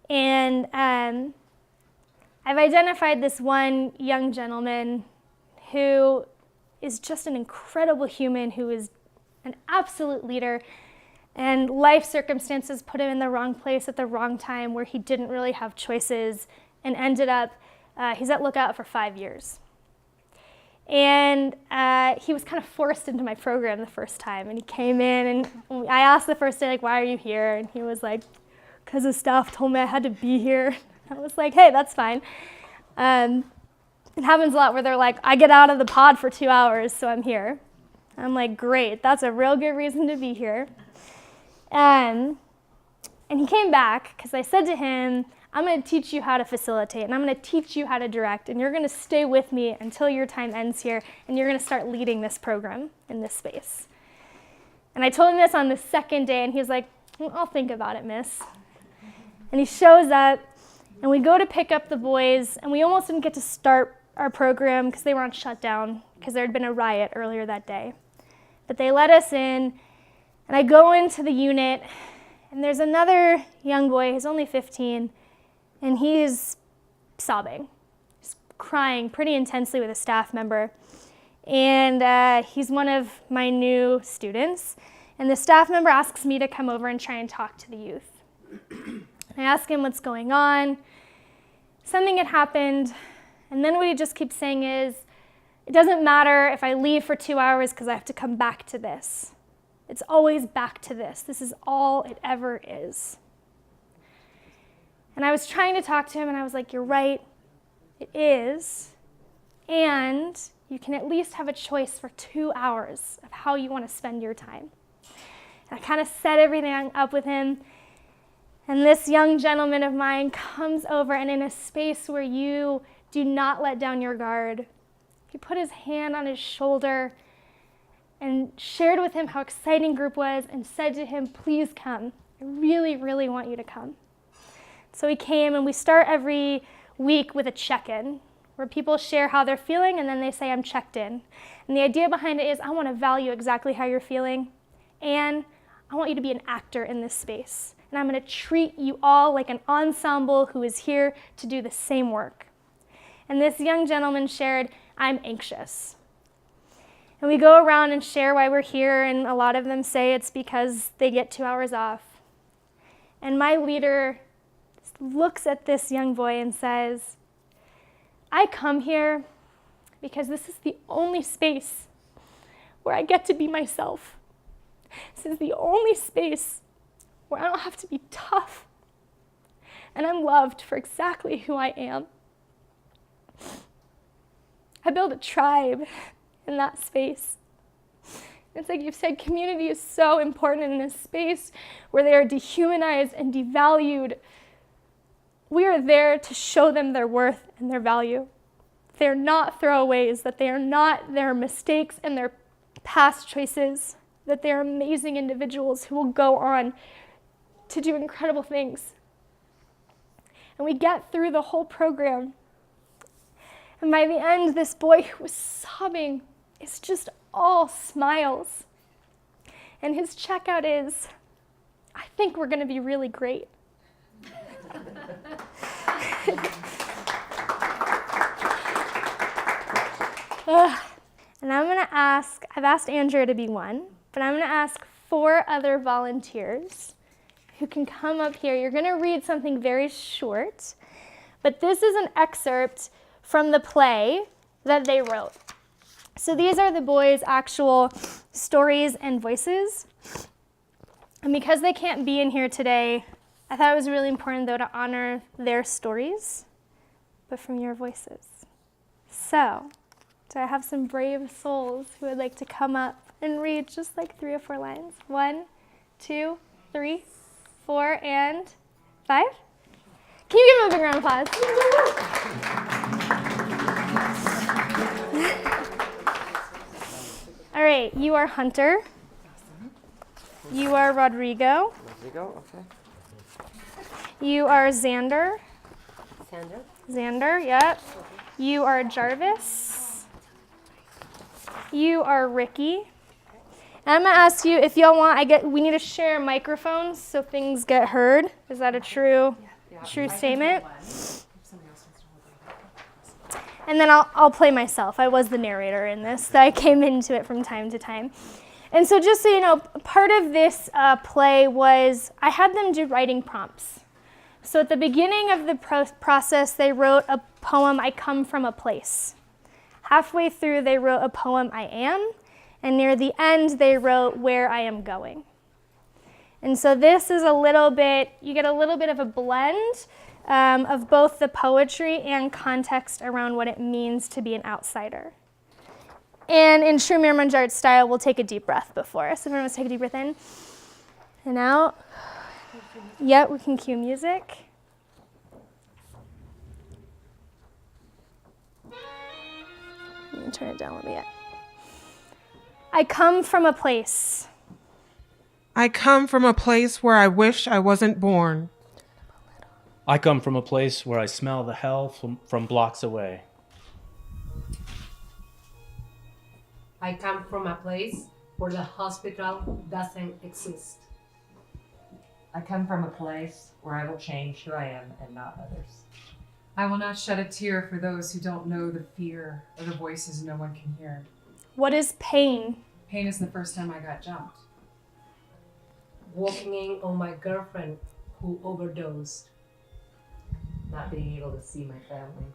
And I've identified this one young gentleman who is just an incredible human, who is an absolute leader, and life circumstances put him in the wrong place at the wrong time where he didn't really have choices, and ended up, he's at Lookout for 5 years. And he was kind of forced into my program the first time, and he came in, and I asked the first day, like, why are you here? And he was like, because the staff told me I had to be here. I was like, hey, that's fine. It happens a lot where they're like, I get out of the pod for 2 hours, so I'm here. I'm like, great, that's a real good reason to be here. And he came back because I said to him, I'm going to teach you how to facilitate, and I'm going to teach you how to direct, and you're going to stay with me until your time ends here, and you're going to start leading this program in this space. And I told him this on the second day, and he was like, I'll think about it, miss. And he shows up, and we go to pick up the boys, and we almost didn't get to start our program because they were on shutdown because there had been a riot earlier that day. But they let us in, and I go into the unit, and there's another young boy, he's only 15, and he's sobbing. He's crying pretty intensely with a staff member. And he's one of my new students. And the staff member asks me to come over and try and talk to the youth. I ask him what's going on. Something had happened. And then what he just keeps saying is, it doesn't matter if I leave for 2 hours because I have to come back to this. It's always back to this. This is all it ever is. And I was trying to talk to him, and I was like, you're right, it is. And you can at least have a choice for 2 hours of how you want to spend your time. And I kind of set everything up with him. And this young gentleman of mine comes over, and in a space where you do not let down your guard, he put his hand on his shoulder and shared with him how exciting group was and said to him, please come. I really, really want you to come. So he came, and we start every week with a check-in where people share how they're feeling, and then they say, I'm checked in. And the idea behind it is I want to value exactly how you're feeling, and I want you to be an actor in this space. And I'm going to treat you all like an ensemble who is here to do the same work. And this young gentleman shared, I'm anxious. And we go around and share why we're here, and a lot of them say it's because they get 2 hours off. And my leader looks at this young boy and says, I come here because this is the only space where I get to be myself. This is the only space where I don't have to be tough, and I'm loved for exactly who I am. I build a tribe in that space. It's like you've said, community is so important in a space where they are dehumanized and devalued. We are there to show them their worth and their value. They're not throwaways, that they are not their mistakes and their past choices, that they are amazing individuals who will go on to do incredible things. And we get through the whole program. And by the end, this boy who was sobbing is just all smiles. And his checkout is, I think we're going to be really great. And I'm going to ask, I've asked Andrea to be one, but I'm going to ask 4 other volunteers who can come up here. You're going to read something very short, but this is an excerpt from the play that they wrote. So these are the boys' actual stories and voices. And because they can't be in here today, I thought it was really important, though, to honor their stories, but from your voices. So, do I have some brave souls who would like to come up and read just like 3 or 4 lines? 1, 2, 3, 4, and 5? Can you give them a big round of applause? All right, you are Hunter. You are Rodrigo. Okay. You are Xander. Sandra? Xander, yep. You are Jarvis. You are Ricky. And I'm gonna ask you if y'all want. We need to share microphones so things get heard. Is that a true statement? And then I'll play myself. I was the narrator in this. So I came into it from time to time. And so just so you know, part of this play was I had them do writing prompts. So at the beginning of the process, they wrote a poem, I come from a place. Halfway through, they wrote a poem, I am. And near the end, they wrote where I am going. And so this is a little bit, you get a little bit of a blend of both the poetry and context around what it means to be an outsider. And in true Mirmanjart style, we'll take a deep breath before. So everyone wants to take a deep breath in and out. Yep, we can cue music. Let me turn it down a little bit. I come from a place. I come from a place where I wish I wasn't born. I come from a place where I smell the hell from blocks away. I come from a place where the hospital doesn't exist. I come from a place where I will change who I am and not others. I will not shed a tear for those who don't know the fear or the voices no one can hear. What is pain? Pain is the first time I got jumped. Walking in on my girlfriend who overdosed. Not being able to see my family.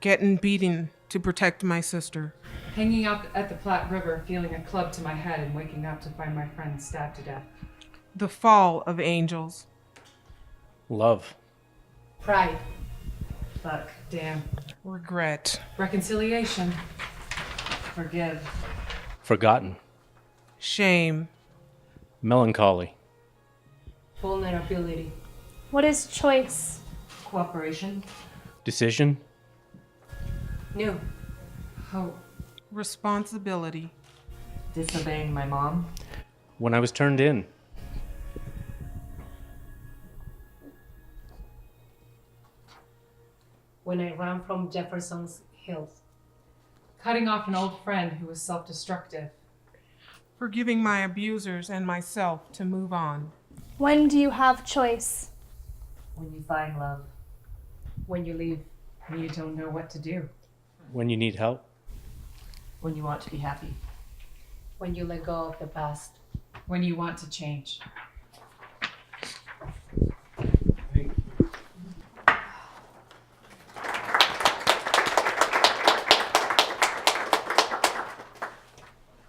Getting beaten to protect my sister. Hanging out at the Platte River, feeling a club to my head and waking up to find my friend stabbed to death. The fall of angels. Love. Pride. Fuck. Damn. Regret. Reconciliation. Forgive. Forgotten. Shame. Melancholy. Vulnerability. What is choice? Cooperation. Decision. New. Hope. Responsibility. Disobeying my mom. When I was turned in. When I ran from Jefferson's Hills. Cutting off an old friend who was self-destructive. Forgiving my abusers and myself to move on. When do you have choice? When you find love. When you leave. And you don't know what to do. When you need help. When you want to be happy. When you let go of the past. When you want to change.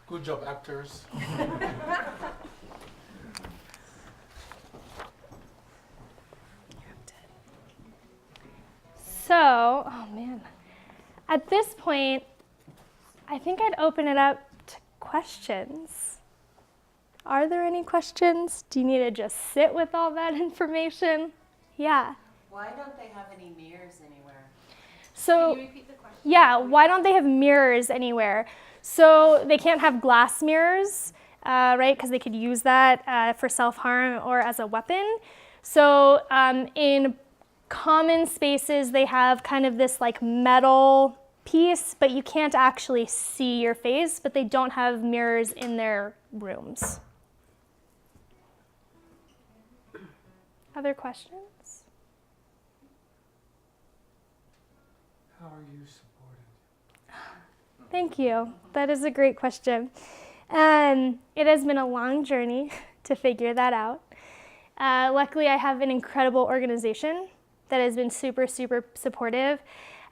Good job, actors. So, oh man. At this point, I think I'd open it up to questions. Are there any questions? Do you need to just sit with all that information? Yeah. Why don't they have any mirrors anywhere? So, yeah, why don't they have mirrors anywhere? So they can't have glass mirrors, right? Because they could use that for self-harm or as a weapon. So in common spaces, they have kind of this like metal piece, but you can't actually see your face, but they don't have mirrors in their rooms. Other questions? How are you supported? Thank you. That is a great question. It has been a long journey to figure that out. Luckily, I have an incredible organization that has been super, super supportive.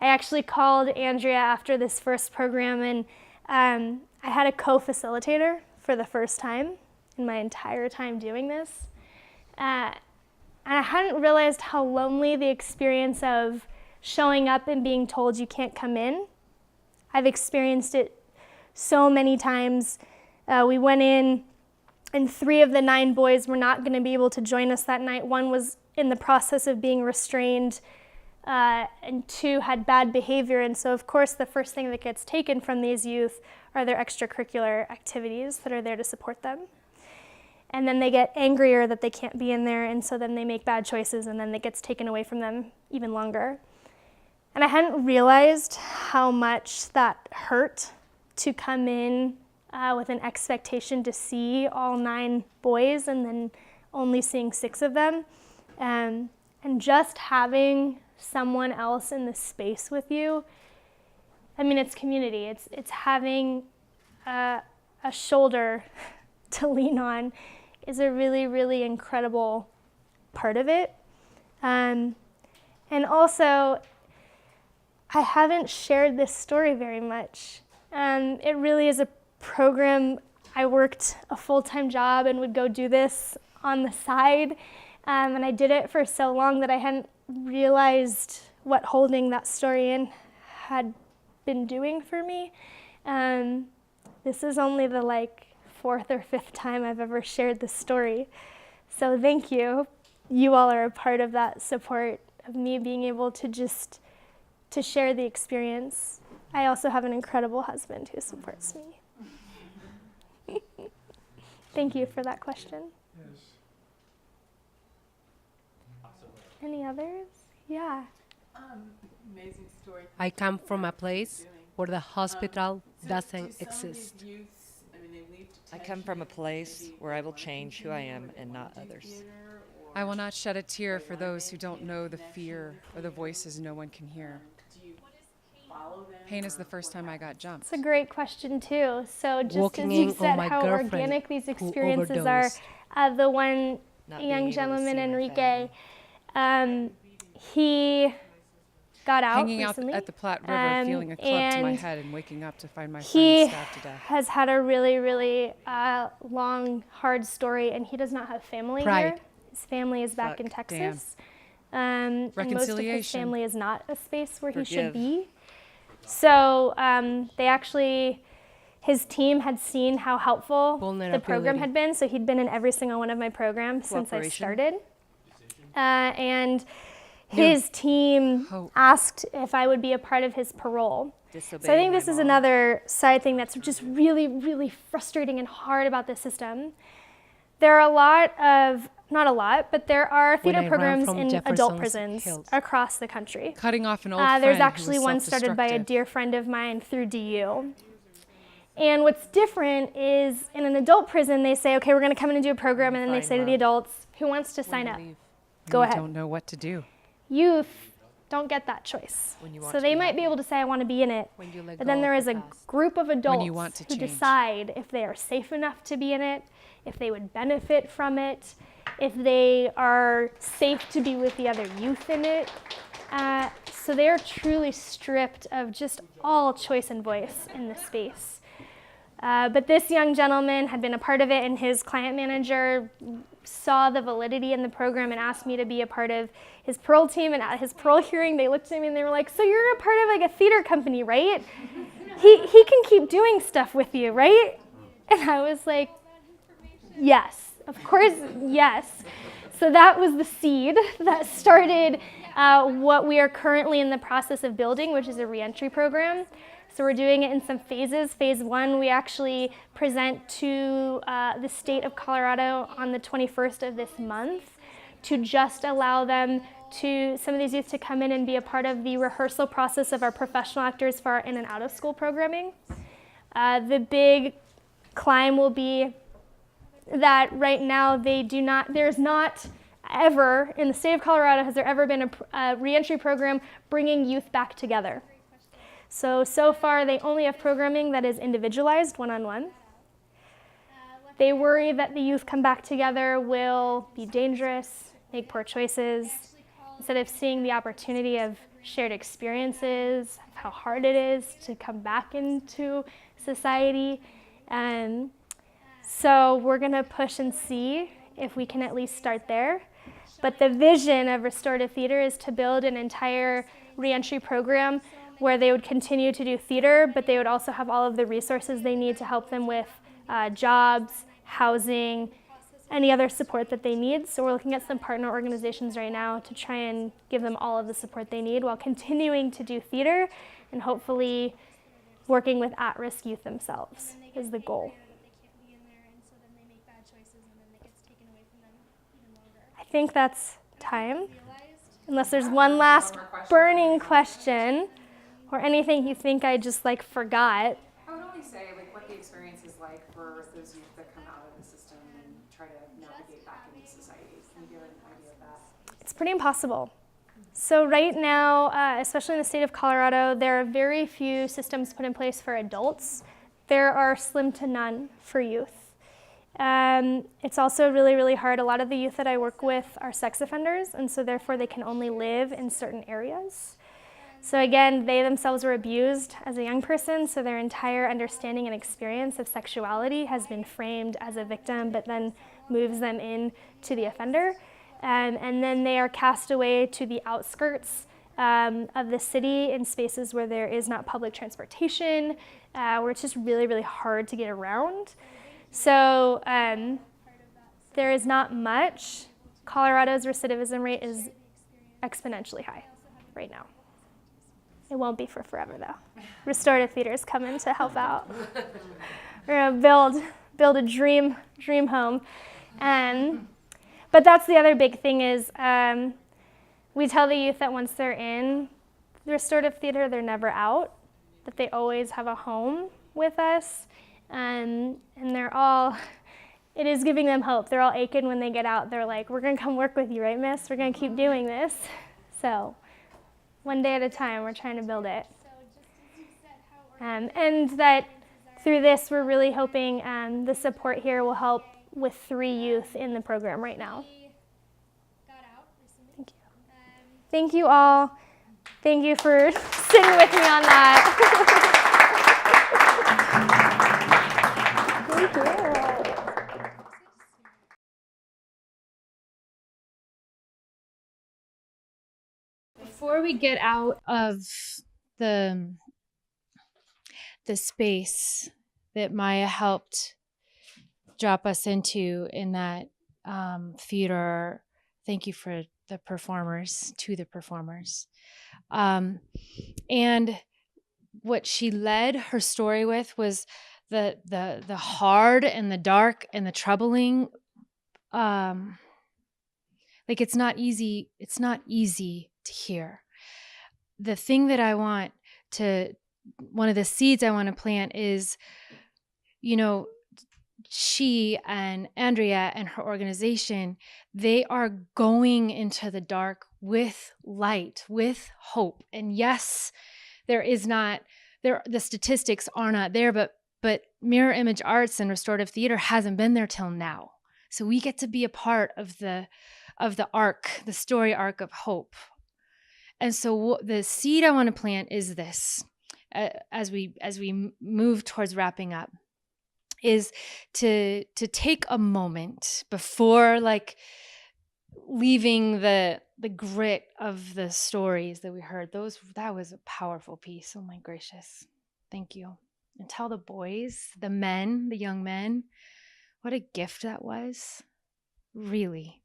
I actually called Andrea after this first program, and I had a co-facilitator for the first time in my entire time doing this. And I hadn't realized how lonely the experience of showing up and being told you can't come in. I've experienced it so many times. We went in, and 3 of the 9 boys were not going to be able to join us that night. 1 was in the process of being restrained, and 2 had bad behavior. And so, of course, the first thing that gets taken from these youth are their extracurricular activities that are there to support them. And then they get angrier that they can't be in there, and so then they make bad choices, and then it gets taken away from them even longer. And I hadn't realized how much that hurt to come in with an expectation to see all 9 boys and then only seeing 6 of them. And just having someone else in the space with you, I mean, it's community. It's having a shoulder to lean on is a really, really incredible part of it. And also, I haven't shared this story very much. It really is a program. I worked a full-time job and would go do this on the side. And I did it for so long that I hadn't realized what holding that story in had been doing for me. This is only the 4th or 5th time I've ever shared this story. So thank you. You all are a part of that support of me being able to share the experience. I also have an incredible husband who supports me. Thank you for that question. Yes. Any others? Yeah. Amazing story. I come from a place where the hospital doesn't exist. I come from a place where I will change who I am and not others. I will not shed a tear for those who don't know the fear or the voices no one can hear. Pain is the first time I got jumped. It's a great question too. So just Walking as you in said, on my how girlfriend organic these who experiences are. overdosed. The one Not being young able to gentleman, see my Enrique, family. he got out hanging recently. out at the Platte River, feeling a club to my and head and waking up to find my he friend stabbed to death. has had a really, really long, hard story, and he does not have family here. His family is back in Texas. And most of his Reconciliation. family is not a space where he should be. So they actually, his team had seen how helpful the program had been. So he'd been in every single one of my programs since I started. And his team asked if I would be a part of his parole. So I think this is another side thing that's just really, really frustrating and hard about this system. There are a lot of, not a lot, but there are theater programs in adult prisons across the country. Cutting off an old friend. There's actually one started by a dear friend of mine through DU. And what's different is in an adult prison, they say, okay, we're going to come in and do a program, and then they say to the adults, who wants to sign up? Go ahead. You don't know what to do. Youth don't get that choice. So they might be able to say, I want to be in it. But then there is a group of adults who decide if they are safe enough to be in it, if they would benefit from it, if they are safe to be with the other youth in it. So they are truly stripped of just all choice and voice in this space. But this young gentleman had been a part of it, and his client manager saw the validity in the program and asked me to be a part of his parole team. And at his parole hearing, they looked at me and they were like, so you're a part of like a theater company, right? He can keep doing stuff with you, right? And I was like, yes, of course, yes. So that was the seed that started what we are currently in the process of building, which is a reentry program. So we're doing it in some phases. Phase 1, we actually present to the state of Colorado on the 21st of this month to just allow them to, some of these youth to come in and be a part of the rehearsal process of our professional actors for our in and out of school programming. The big climb will be that right now there's not ever, in the state of Colorado, has there ever been a reentry program bringing youth back together. So far, they only have programming that is individualized, one-on-one. They worry that the youth come back together will be dangerous, make poor choices, instead of seeing the opportunity of shared experiences, how hard it is to come back into society. So we're gonna push and see if we can at least start there. But the vision of Restorative Theatre is to build an entire reentry program where they would continue to do theater, but they would also have all of the resources they need to help them with jobs, housing, any other support that they need. So we're looking at some partner organizations right now to try and give them all of the support they need while continuing to do theater and hopefully working with at-risk youth themselves is the goal. I think that's time, unless there's one last burning question. Or anything you think I just forgot. I would only say what the experience is like for those youth that come out of the system and try to navigate back into society. Can you give an idea of that? It's pretty impossible. So right now, especially in the state of Colorado, there are very few systems put in place for adults. There are slim to none for youth. It's also really, really hard. A lot of the youth that I work with are sex offenders, and so therefore they can only live in certain areas. So again, they themselves were abused as a young person, so their entire understanding and experience of sexuality has been framed as a victim, but then moves them in to the offender. And then they are cast away to the outskirts of the city in spaces where there is not public transportation, where it's just really, really hard to get around. So there is not much. Colorado's recidivism rate is exponentially high right now. It won't be for forever, though. Restorative Theatre is coming to help out. We're gonna build a dream home. But that's the other big thing is we tell the youth that once they're in the Restorative Theatre, they're never out, that they always have a home with us. And it is giving them hope. They're all aching when they get out. They're like, we're gonna come work with you, right, miss? We're gonna keep doing this. So one day at a time, we're trying to build it. And that through this, we're really hoping the support here will help with 3 youth in the program right now. Thank you. Thank you all. Thank you for sitting with me on that. Thank you. Before we get out of the space that Maya helped drop us into in that theater, thank you for the performers, to the performers. And what she led her story with was the hard and the dark and the troubling. Like it's not easy to hear. The thing that I want to, one of the seeds I want to plant is, you know, she and Andrea and her organization, they are going into the dark with light, with hope. And yes, there is not, the statistics are not there, but mirror image arts and restorative theater hasn't been there till now. So we get to be a part of the arc, the story arc of hope. And so the seed I want to plant is this, as we move towards wrapping up, is to take a moment before like leaving the grit of the stories that we heard. That was a powerful piece. Oh my gracious. Thank you. And tell the boys, the men, the young men, what a gift that was. Really.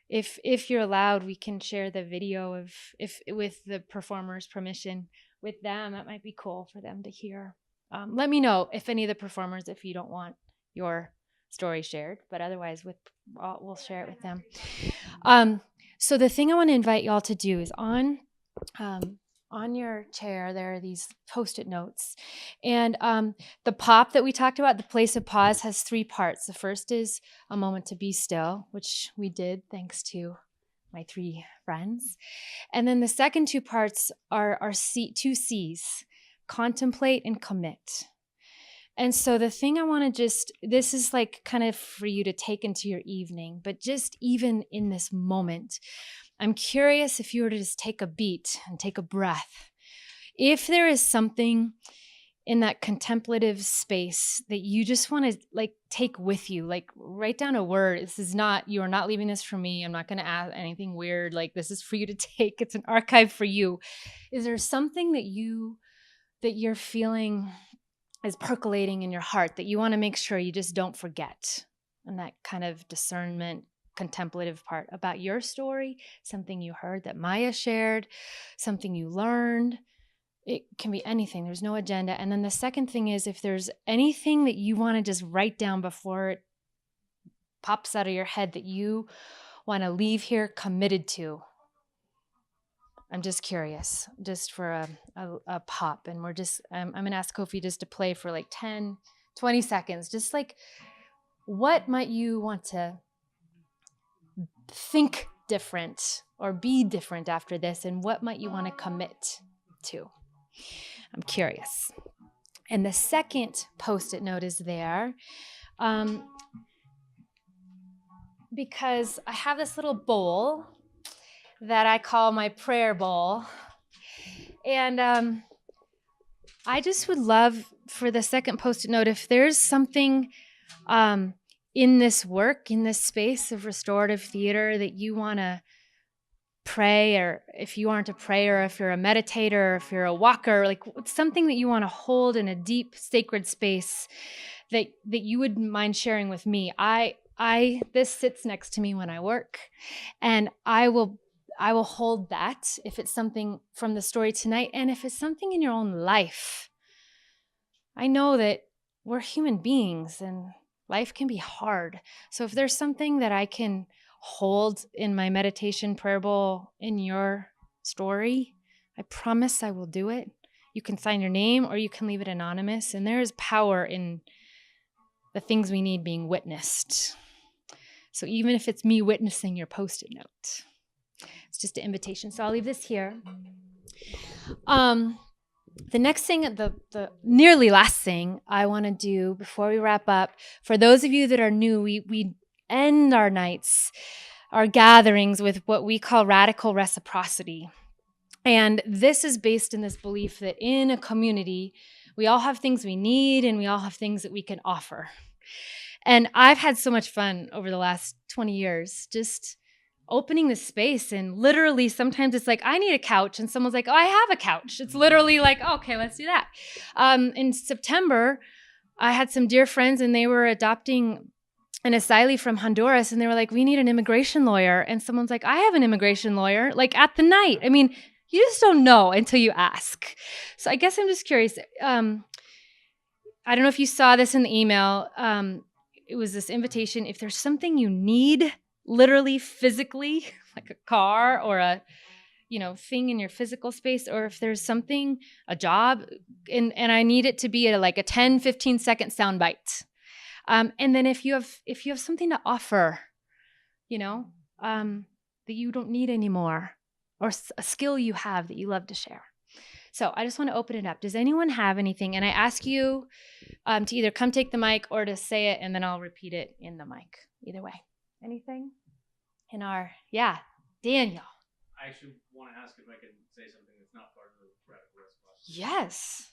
If you're allowed, we can share the video of, if with the performer's permission with them. That might be cool for them to hear. Let me know if any of the performers, if you don't want your story shared, but otherwise we'll share it with them. So the thing I want to invite y'all to do is on your chair, there are these Post-it notes. And the pop that we talked about, the place of pause, has 3 parts. The first is a moment to be still, which we did thanks to my 3 friends. And then the second 2 parts are 2 C's, contemplate and commit. And so the thing I want to this is like kind of for you to take into your evening, but just even in this moment, I'm curious if you were to just take a beat and take a breath. If there is something in that contemplative space that you just want to like take with you, like write down a word. This is not, you are not leaving this for me. I'm not going to add anything weird. Like this is for you to take. It's an archive for you. Is there something that you're feeling is percolating in your heart that you want to make sure you just don't forget? And that kind of discernment, contemplative part about your story, something you heard that Maya shared, something you learned. It can be anything. There's no agenda. And then the second thing is, if there's anything that you want to just write down before it pops out of your head that you want to leave here committed to. I'm just curious, just for a pop. And I'm going to ask Koffi just to play for like 10, 20 seconds. Just like, what might you want to think different or be different after this? And what might you want to commit to? I'm curious. And the second Post-it note is there because I have this little bowl that I call my prayer bowl. And I just would love for the second Post-it note, if there's something in this work, in this space of restorative theater that you want to pray, or if you aren't a prayer, if you're a meditator, or if you're a walker, like something that you want to hold in a deep sacred space that you would mind sharing with me. This sits next to me when I work, and I will hold that if it's something from the story tonight, and if it's something in your own life. I know that we're human beings and life can be hard. So if there's something that I can hold in my meditation prayer bowl in your story, I promise I will do it. You can sign your name or you can leave it anonymous. And there is power in the things we need being witnessed. So even if it's me witnessing your Post-it note, it's just an invitation. So I'll leave this here. The next thing, the nearly last thing I want to do before we wrap up, for those of you that are new, we end our nights, our gatherings with what we call radical reciprocity. And this is based in this belief that in a community, we all have things we need and we all have things that we can offer. And I've had so much fun over the last 20 years just opening this space, and literally sometimes it's like, I need a couch, and someone's like, oh, I have a couch. It's literally like, oh, okay, let's do that. In September, I had some dear friends, and they were adopting an asylee from Honduras, and they were like, we need an immigration lawyer. And someone's like, I have an immigration lawyer, like at the night. I mean, you just don't know until you ask. So I guess I'm just curious. I don't know if you saw this in the email. It was this invitation. If there's something you need, literally, physically, like a car or a, thing in your physical space, or if there's something, a job, and I need it to be like a 10, 15 second sound bite. And then if you have something to offer, that you don't need anymore, or a skill you have that you love to share. So I just want to open it up. Does anyone have anything? And I ask you to either come take the mic or to say it, and then I'll repeat it in the mic. Either way. Anything? Daniel. I actually want to ask if I can say something that's not part of the radical response. Yes.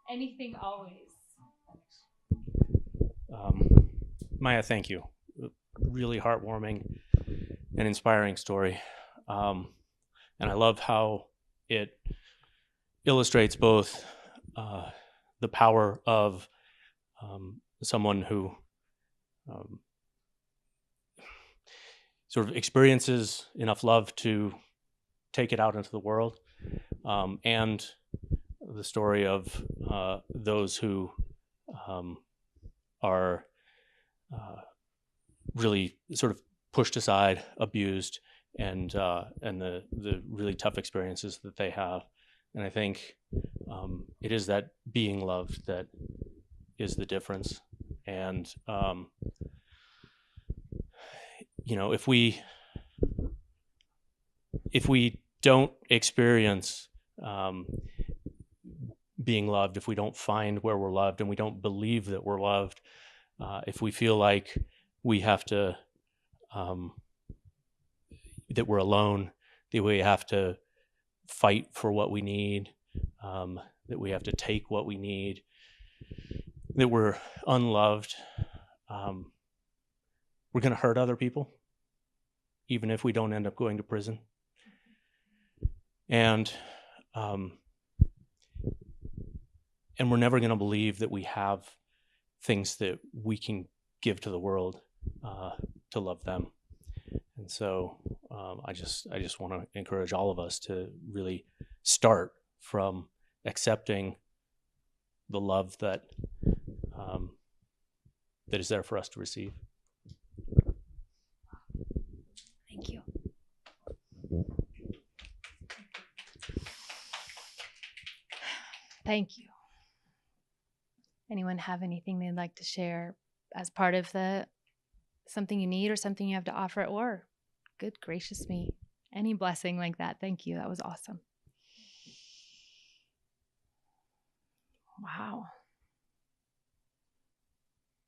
Anything, always. Maya, thank you. Really heartwarming and inspiring story. And I love how it illustrates both the power of someone who sort of experiences enough love to take it out into the world, and the story of those who are really sort of pushed aside, abused, and the really tough experiences that they have. And I think it is that being loved that is the difference. And if we don't experience being loved, if we don't find where we're loved, and we don't believe that we're loved, if we feel like we have to that we're alone, that we have to fight for what we need, that we have to take what we need, that we're unloved, we're going to hurt other people, even if we don't end up going to prison. And we're never going to believe that we have things that we can give to the world to love them. And so I just want to encourage all of us to really start from accepting the love that that is there for us to receive. Thank you. Thank you. Anyone have anything they'd like to share as part of something you need or something you have to offer, or good gracious me, any blessing like that? Thank you. That was awesome. Wow.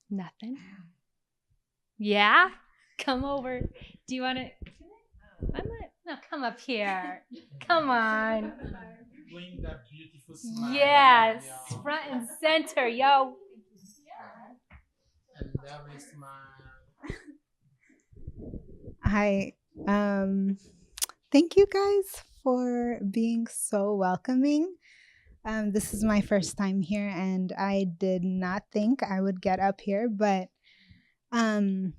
Nothing? Yeah? Come over. Do you want to? No, come up here. Come on. Bring that beautiful smile. Yes, front and center, yo. And lovely smile. Hi. Thank you guys for being so welcoming. This is my first time here, and I did not think I would get up here, but I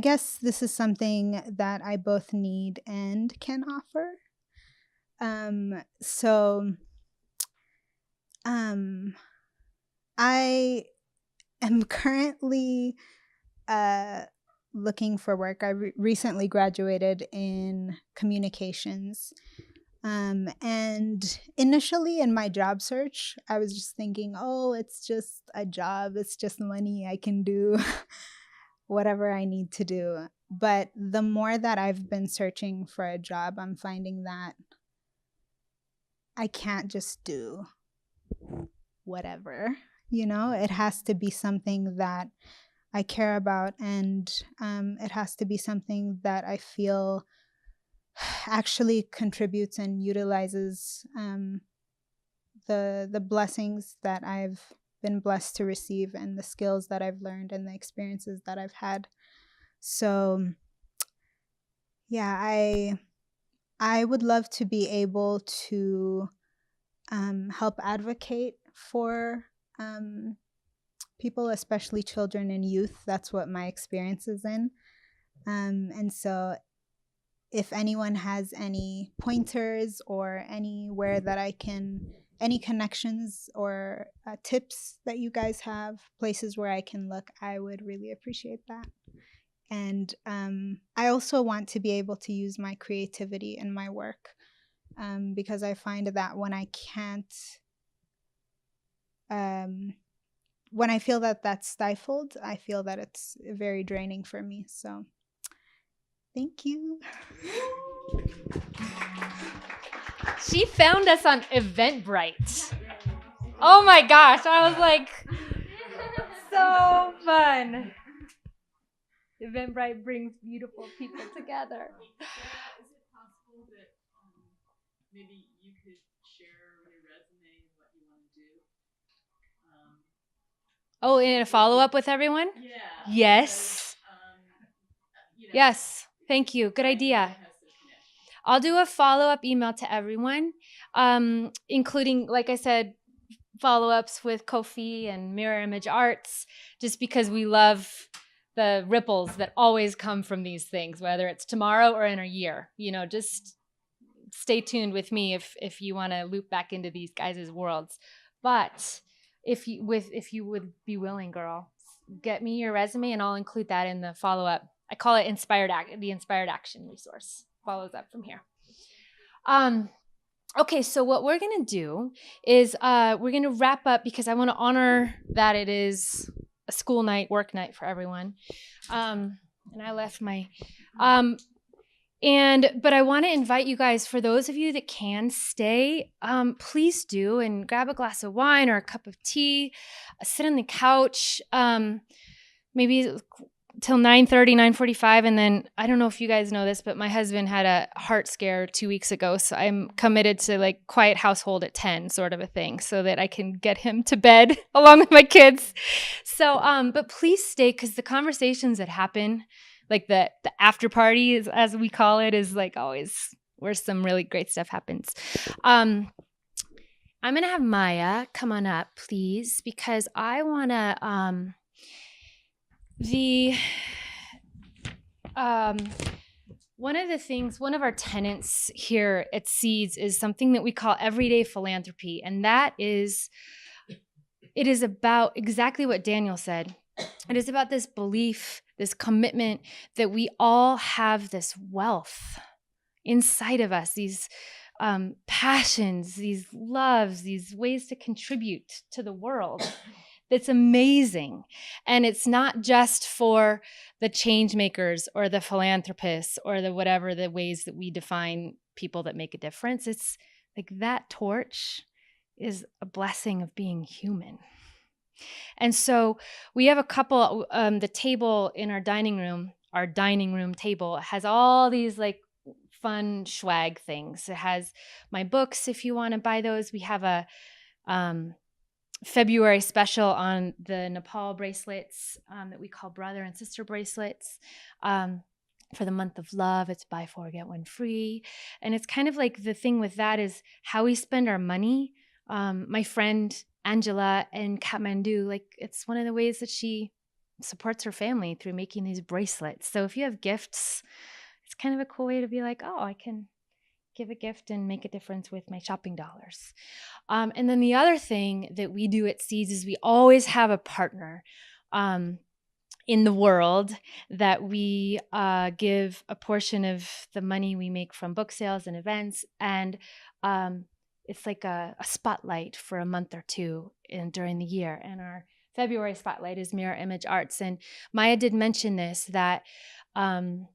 guess this is something that I both need and can offer. I am currently looking for work. I recently graduated in communications. And initially in my job search, I was just thinking, oh, it's just a job. It's just money. I can do whatever I need to do. But the more that I've been searching for a job, I'm finding that I can't just do whatever, it has to be something that I care about, and it has to be something that I feel actually contributes and utilizes the blessings that I've been blessed to receive, and the skills that I've learned, and the experiences that I've had. So yeah, I would love to be able to help advocate for people, especially children and youth. That's what my experience is in. And so if anyone has any pointers or anywhere that I can, any connections or tips that you guys have, places where I can look, I would really appreciate that. And I also want to be able to use my creativity in my work, because I find that when I can't, when I feel that that's stifled, I feel that it's very draining for me. So thank you. She found us on Eventbrite. Oh my gosh, I was like, so fun. Eventbrite brings beautiful people together. Is it possible that maybe you could share your resume and what you want to do? Oh, in a follow-up with everyone? Yeah. Yes. Yes. Thank you. Good idea. I'll do a follow-up email to everyone, including, like I said, follow-ups with Koffi and Mirror Image Arts, just because we love the ripples that always come from these things, whether it's tomorrow or in a year. You know, just stay tuned with me if you want to loop back into these guys' worlds. But if you would be willing, girl, get me your resume and I'll include that in the follow-up. I call it the Inspired Action resource. Follows up from here. Okay, so what we're gonna do is we're gonna wrap up, because I want to honor that it is a school night, work night for everyone. And I left my but I want to invite you guys, for those of you that can stay, please do, and grab a glass of wine or a cup of tea, sit on the couch, maybe till 9:30, 9:45. And then I don't know if you guys know this, but my husband had a heart scare 2 weeks ago. So I'm committed to like quiet household at 10 sort of a thing, so that I can get him to bed along with my kids. So, but please stay, because the conversations that happen, like the after party, as we call it, is like always where some really great stuff happens. I'm going to have Maya come on up, please, because I want to, one of our tenets here at Seeds is something that we call everyday philanthropy. And it is about exactly what Daniel said. It is about this belief, this commitment that we all have this wealth inside of us, these passions, these loves, these ways to contribute to the world. That's amazing. And it's not just for the changemakers or the philanthropists or the whatever the ways that we define people that make a difference. It's like that torch is a blessing of being human. And so we have a couple, the table in our dining room table has all these like fun swag things. It has my books if you want to buy those. We have a February special on the Nepal bracelets that we call brother and sister bracelets. For the month of love, it's buy four, get one free. And it's kind of like the thing with that is how we spend our money. My friend Angela in Kathmandu, like it's one of the ways that she supports her family through making these bracelets. So if you have gifts, it's kind of a cool way to be like, oh, I can give a gift and make a difference with my shopping dollars. And then the other thing that we do at Seeds is we always have a partner in the world that we give a portion of the money we make from book sales and events. And it's like a spotlight for a month or two during the year. And our February spotlight is Mirror Image Arts. And Maya did mention this, that our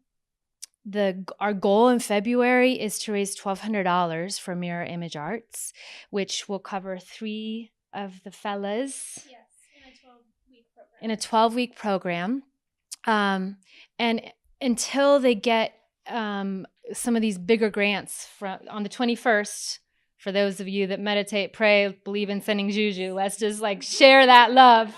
goal in February is to raise $1,200 for Mirror Image Arts, which will cover 3 of the fellas. Yes, in a 12-week program. in a 12-week program. And until they get some of these bigger grants on the 21st, for those of you that meditate, pray, believe in sending juju, let's just like share that love.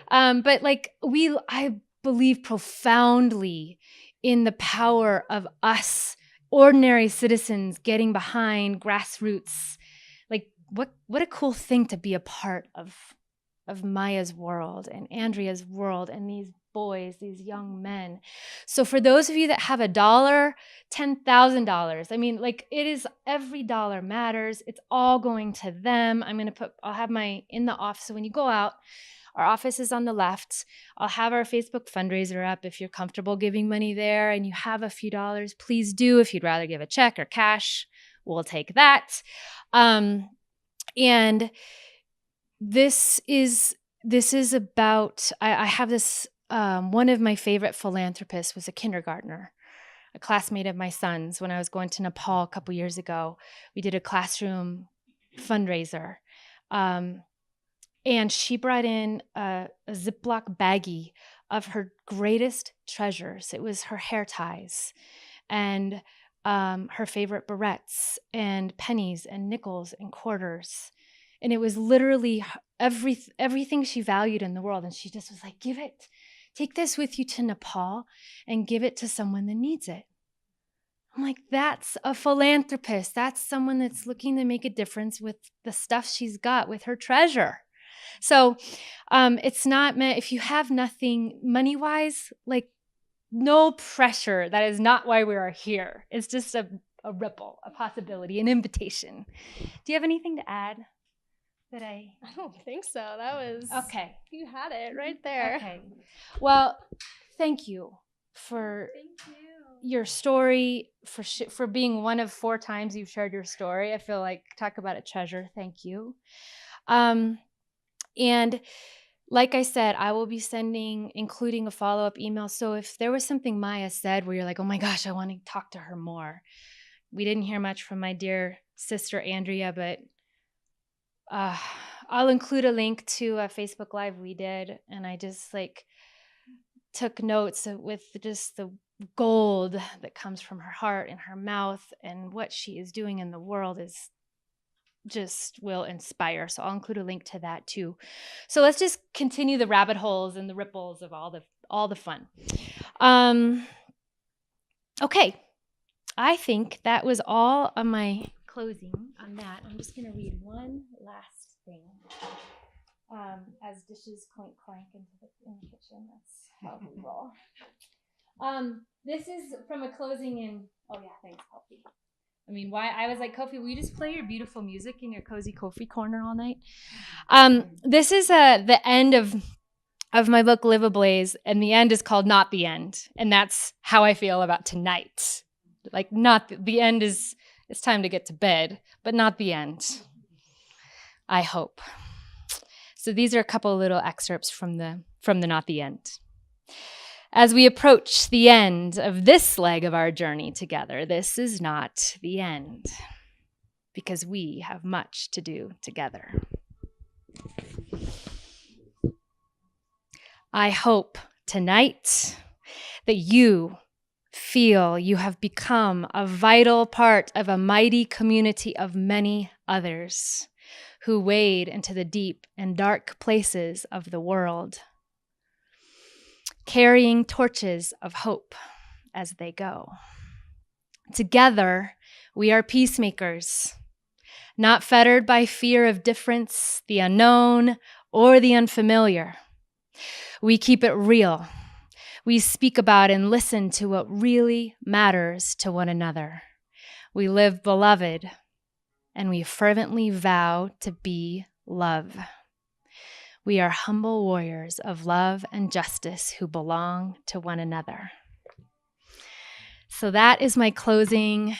But like I believe profoundly in the power of us ordinary citizens getting behind grassroots. Like what a cool thing to be a part of Maya's world and Andrea's world and these boys, these young men. So for those of you that have $1, $10,000, I mean, like it is, every dollar matters. It's all going to them. I'll have in the office. So when you go out, our office is on the left. I'll have our Facebook fundraiser up. If you're comfortable giving money there and you have a few dollars, please do. If you'd rather give a check or cash, we'll take that. And this is about, I have this, one of my favorite philanthropists was a kindergartner, a classmate of my son's. When I was going to Nepal a couple years ago, we did a classroom fundraiser. And she brought in a Ziploc baggie of her greatest treasures. It was her hair ties and her favorite barrettes and pennies and nickels and quarters. And it was literally everything she valued in the world. And she just was like, take this with you to Nepal and give it to someone that needs it. I'm like, that's a philanthropist. That's someone that's looking to make a difference with the stuff she's got, with her treasure. So it's not meant, if you have nothing money-wise, like no pressure. That is not why we are here. It's just a ripple, a possibility, an invitation. Do you have anything to add? I don't think so. That was okay. You had it right there. Okay. Well, thank you for your story, for being one of 4 times you've shared your story. I feel like, talk about a treasure. Thank you. And like I said, I will be including a follow-up email. So if there was something Maya said where you're like, oh my gosh, I want to talk to her more. We didn't hear much from my dear sister Andrea, but I'll include a link to a Facebook Live we did. And I just took notes with just the gold that comes from her heart and her mouth, and what she is doing in the world is just will inspire. So I'll include a link to that too. So let's just continue the rabbit holes and the ripples of all the fun. Okay. I think that was all of my closing on that. I'm just going to read one last thing. As dishes clink clank in the kitchen. That's how we roll. This is from a closing in, oh yeah, thanks, Koffi. I mean, why I was like, Koffi, will you just play your beautiful music in your cozy Koffi corner all night? This is the end of my book, Live Ablaze, and the end is called Not the End. And that's how I feel about tonight. Like, not the end is, it's time to get to bed, but not the end. I hope. So these are a couple of little excerpts from the Not the End. As we approach the end of this leg of our journey together, this is not the end, because we have much to do together. I hope tonight that you feel you have become a vital part of a mighty community of many others who wade into the deep and dark places of the world, carrying torches of hope as they go. Together, we are peacemakers, not fettered by fear of difference, the unknown, or the unfamiliar. We keep it real. We speak about and listen to what really matters to one another. We live beloved, and we fervently vow to be love. We are humble warriors of love and justice who belong to one another. So that is my closing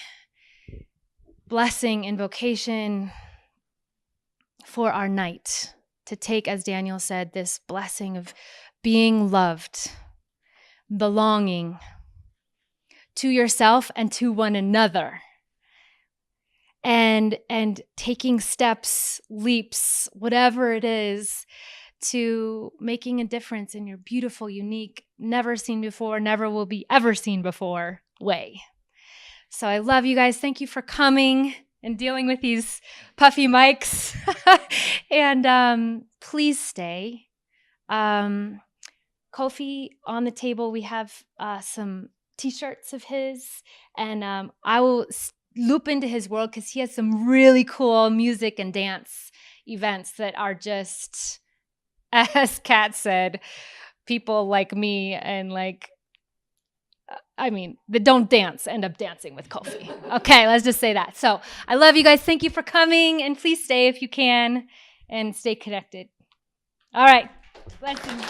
blessing, invocation for our night. To take, as Daniel said, this blessing of being loved, belonging to yourself and to one another. And taking steps, leaps, whatever it is, to making a difference in your beautiful, unique, never seen before, never will be ever seen before way. So I love you guys. Thank you for coming and dealing with these puffy mics. And please stay. Koffi, on the table, we have some t-shirts of his, and I will loop into his world because he has some really cool music and dance events that are just, as Kat said, people like me and like, that don't dance end up dancing with Koffi. Okay, let's just say that. So I love you guys. Thank you for coming, and please stay if you can and stay connected. All right. Blessings.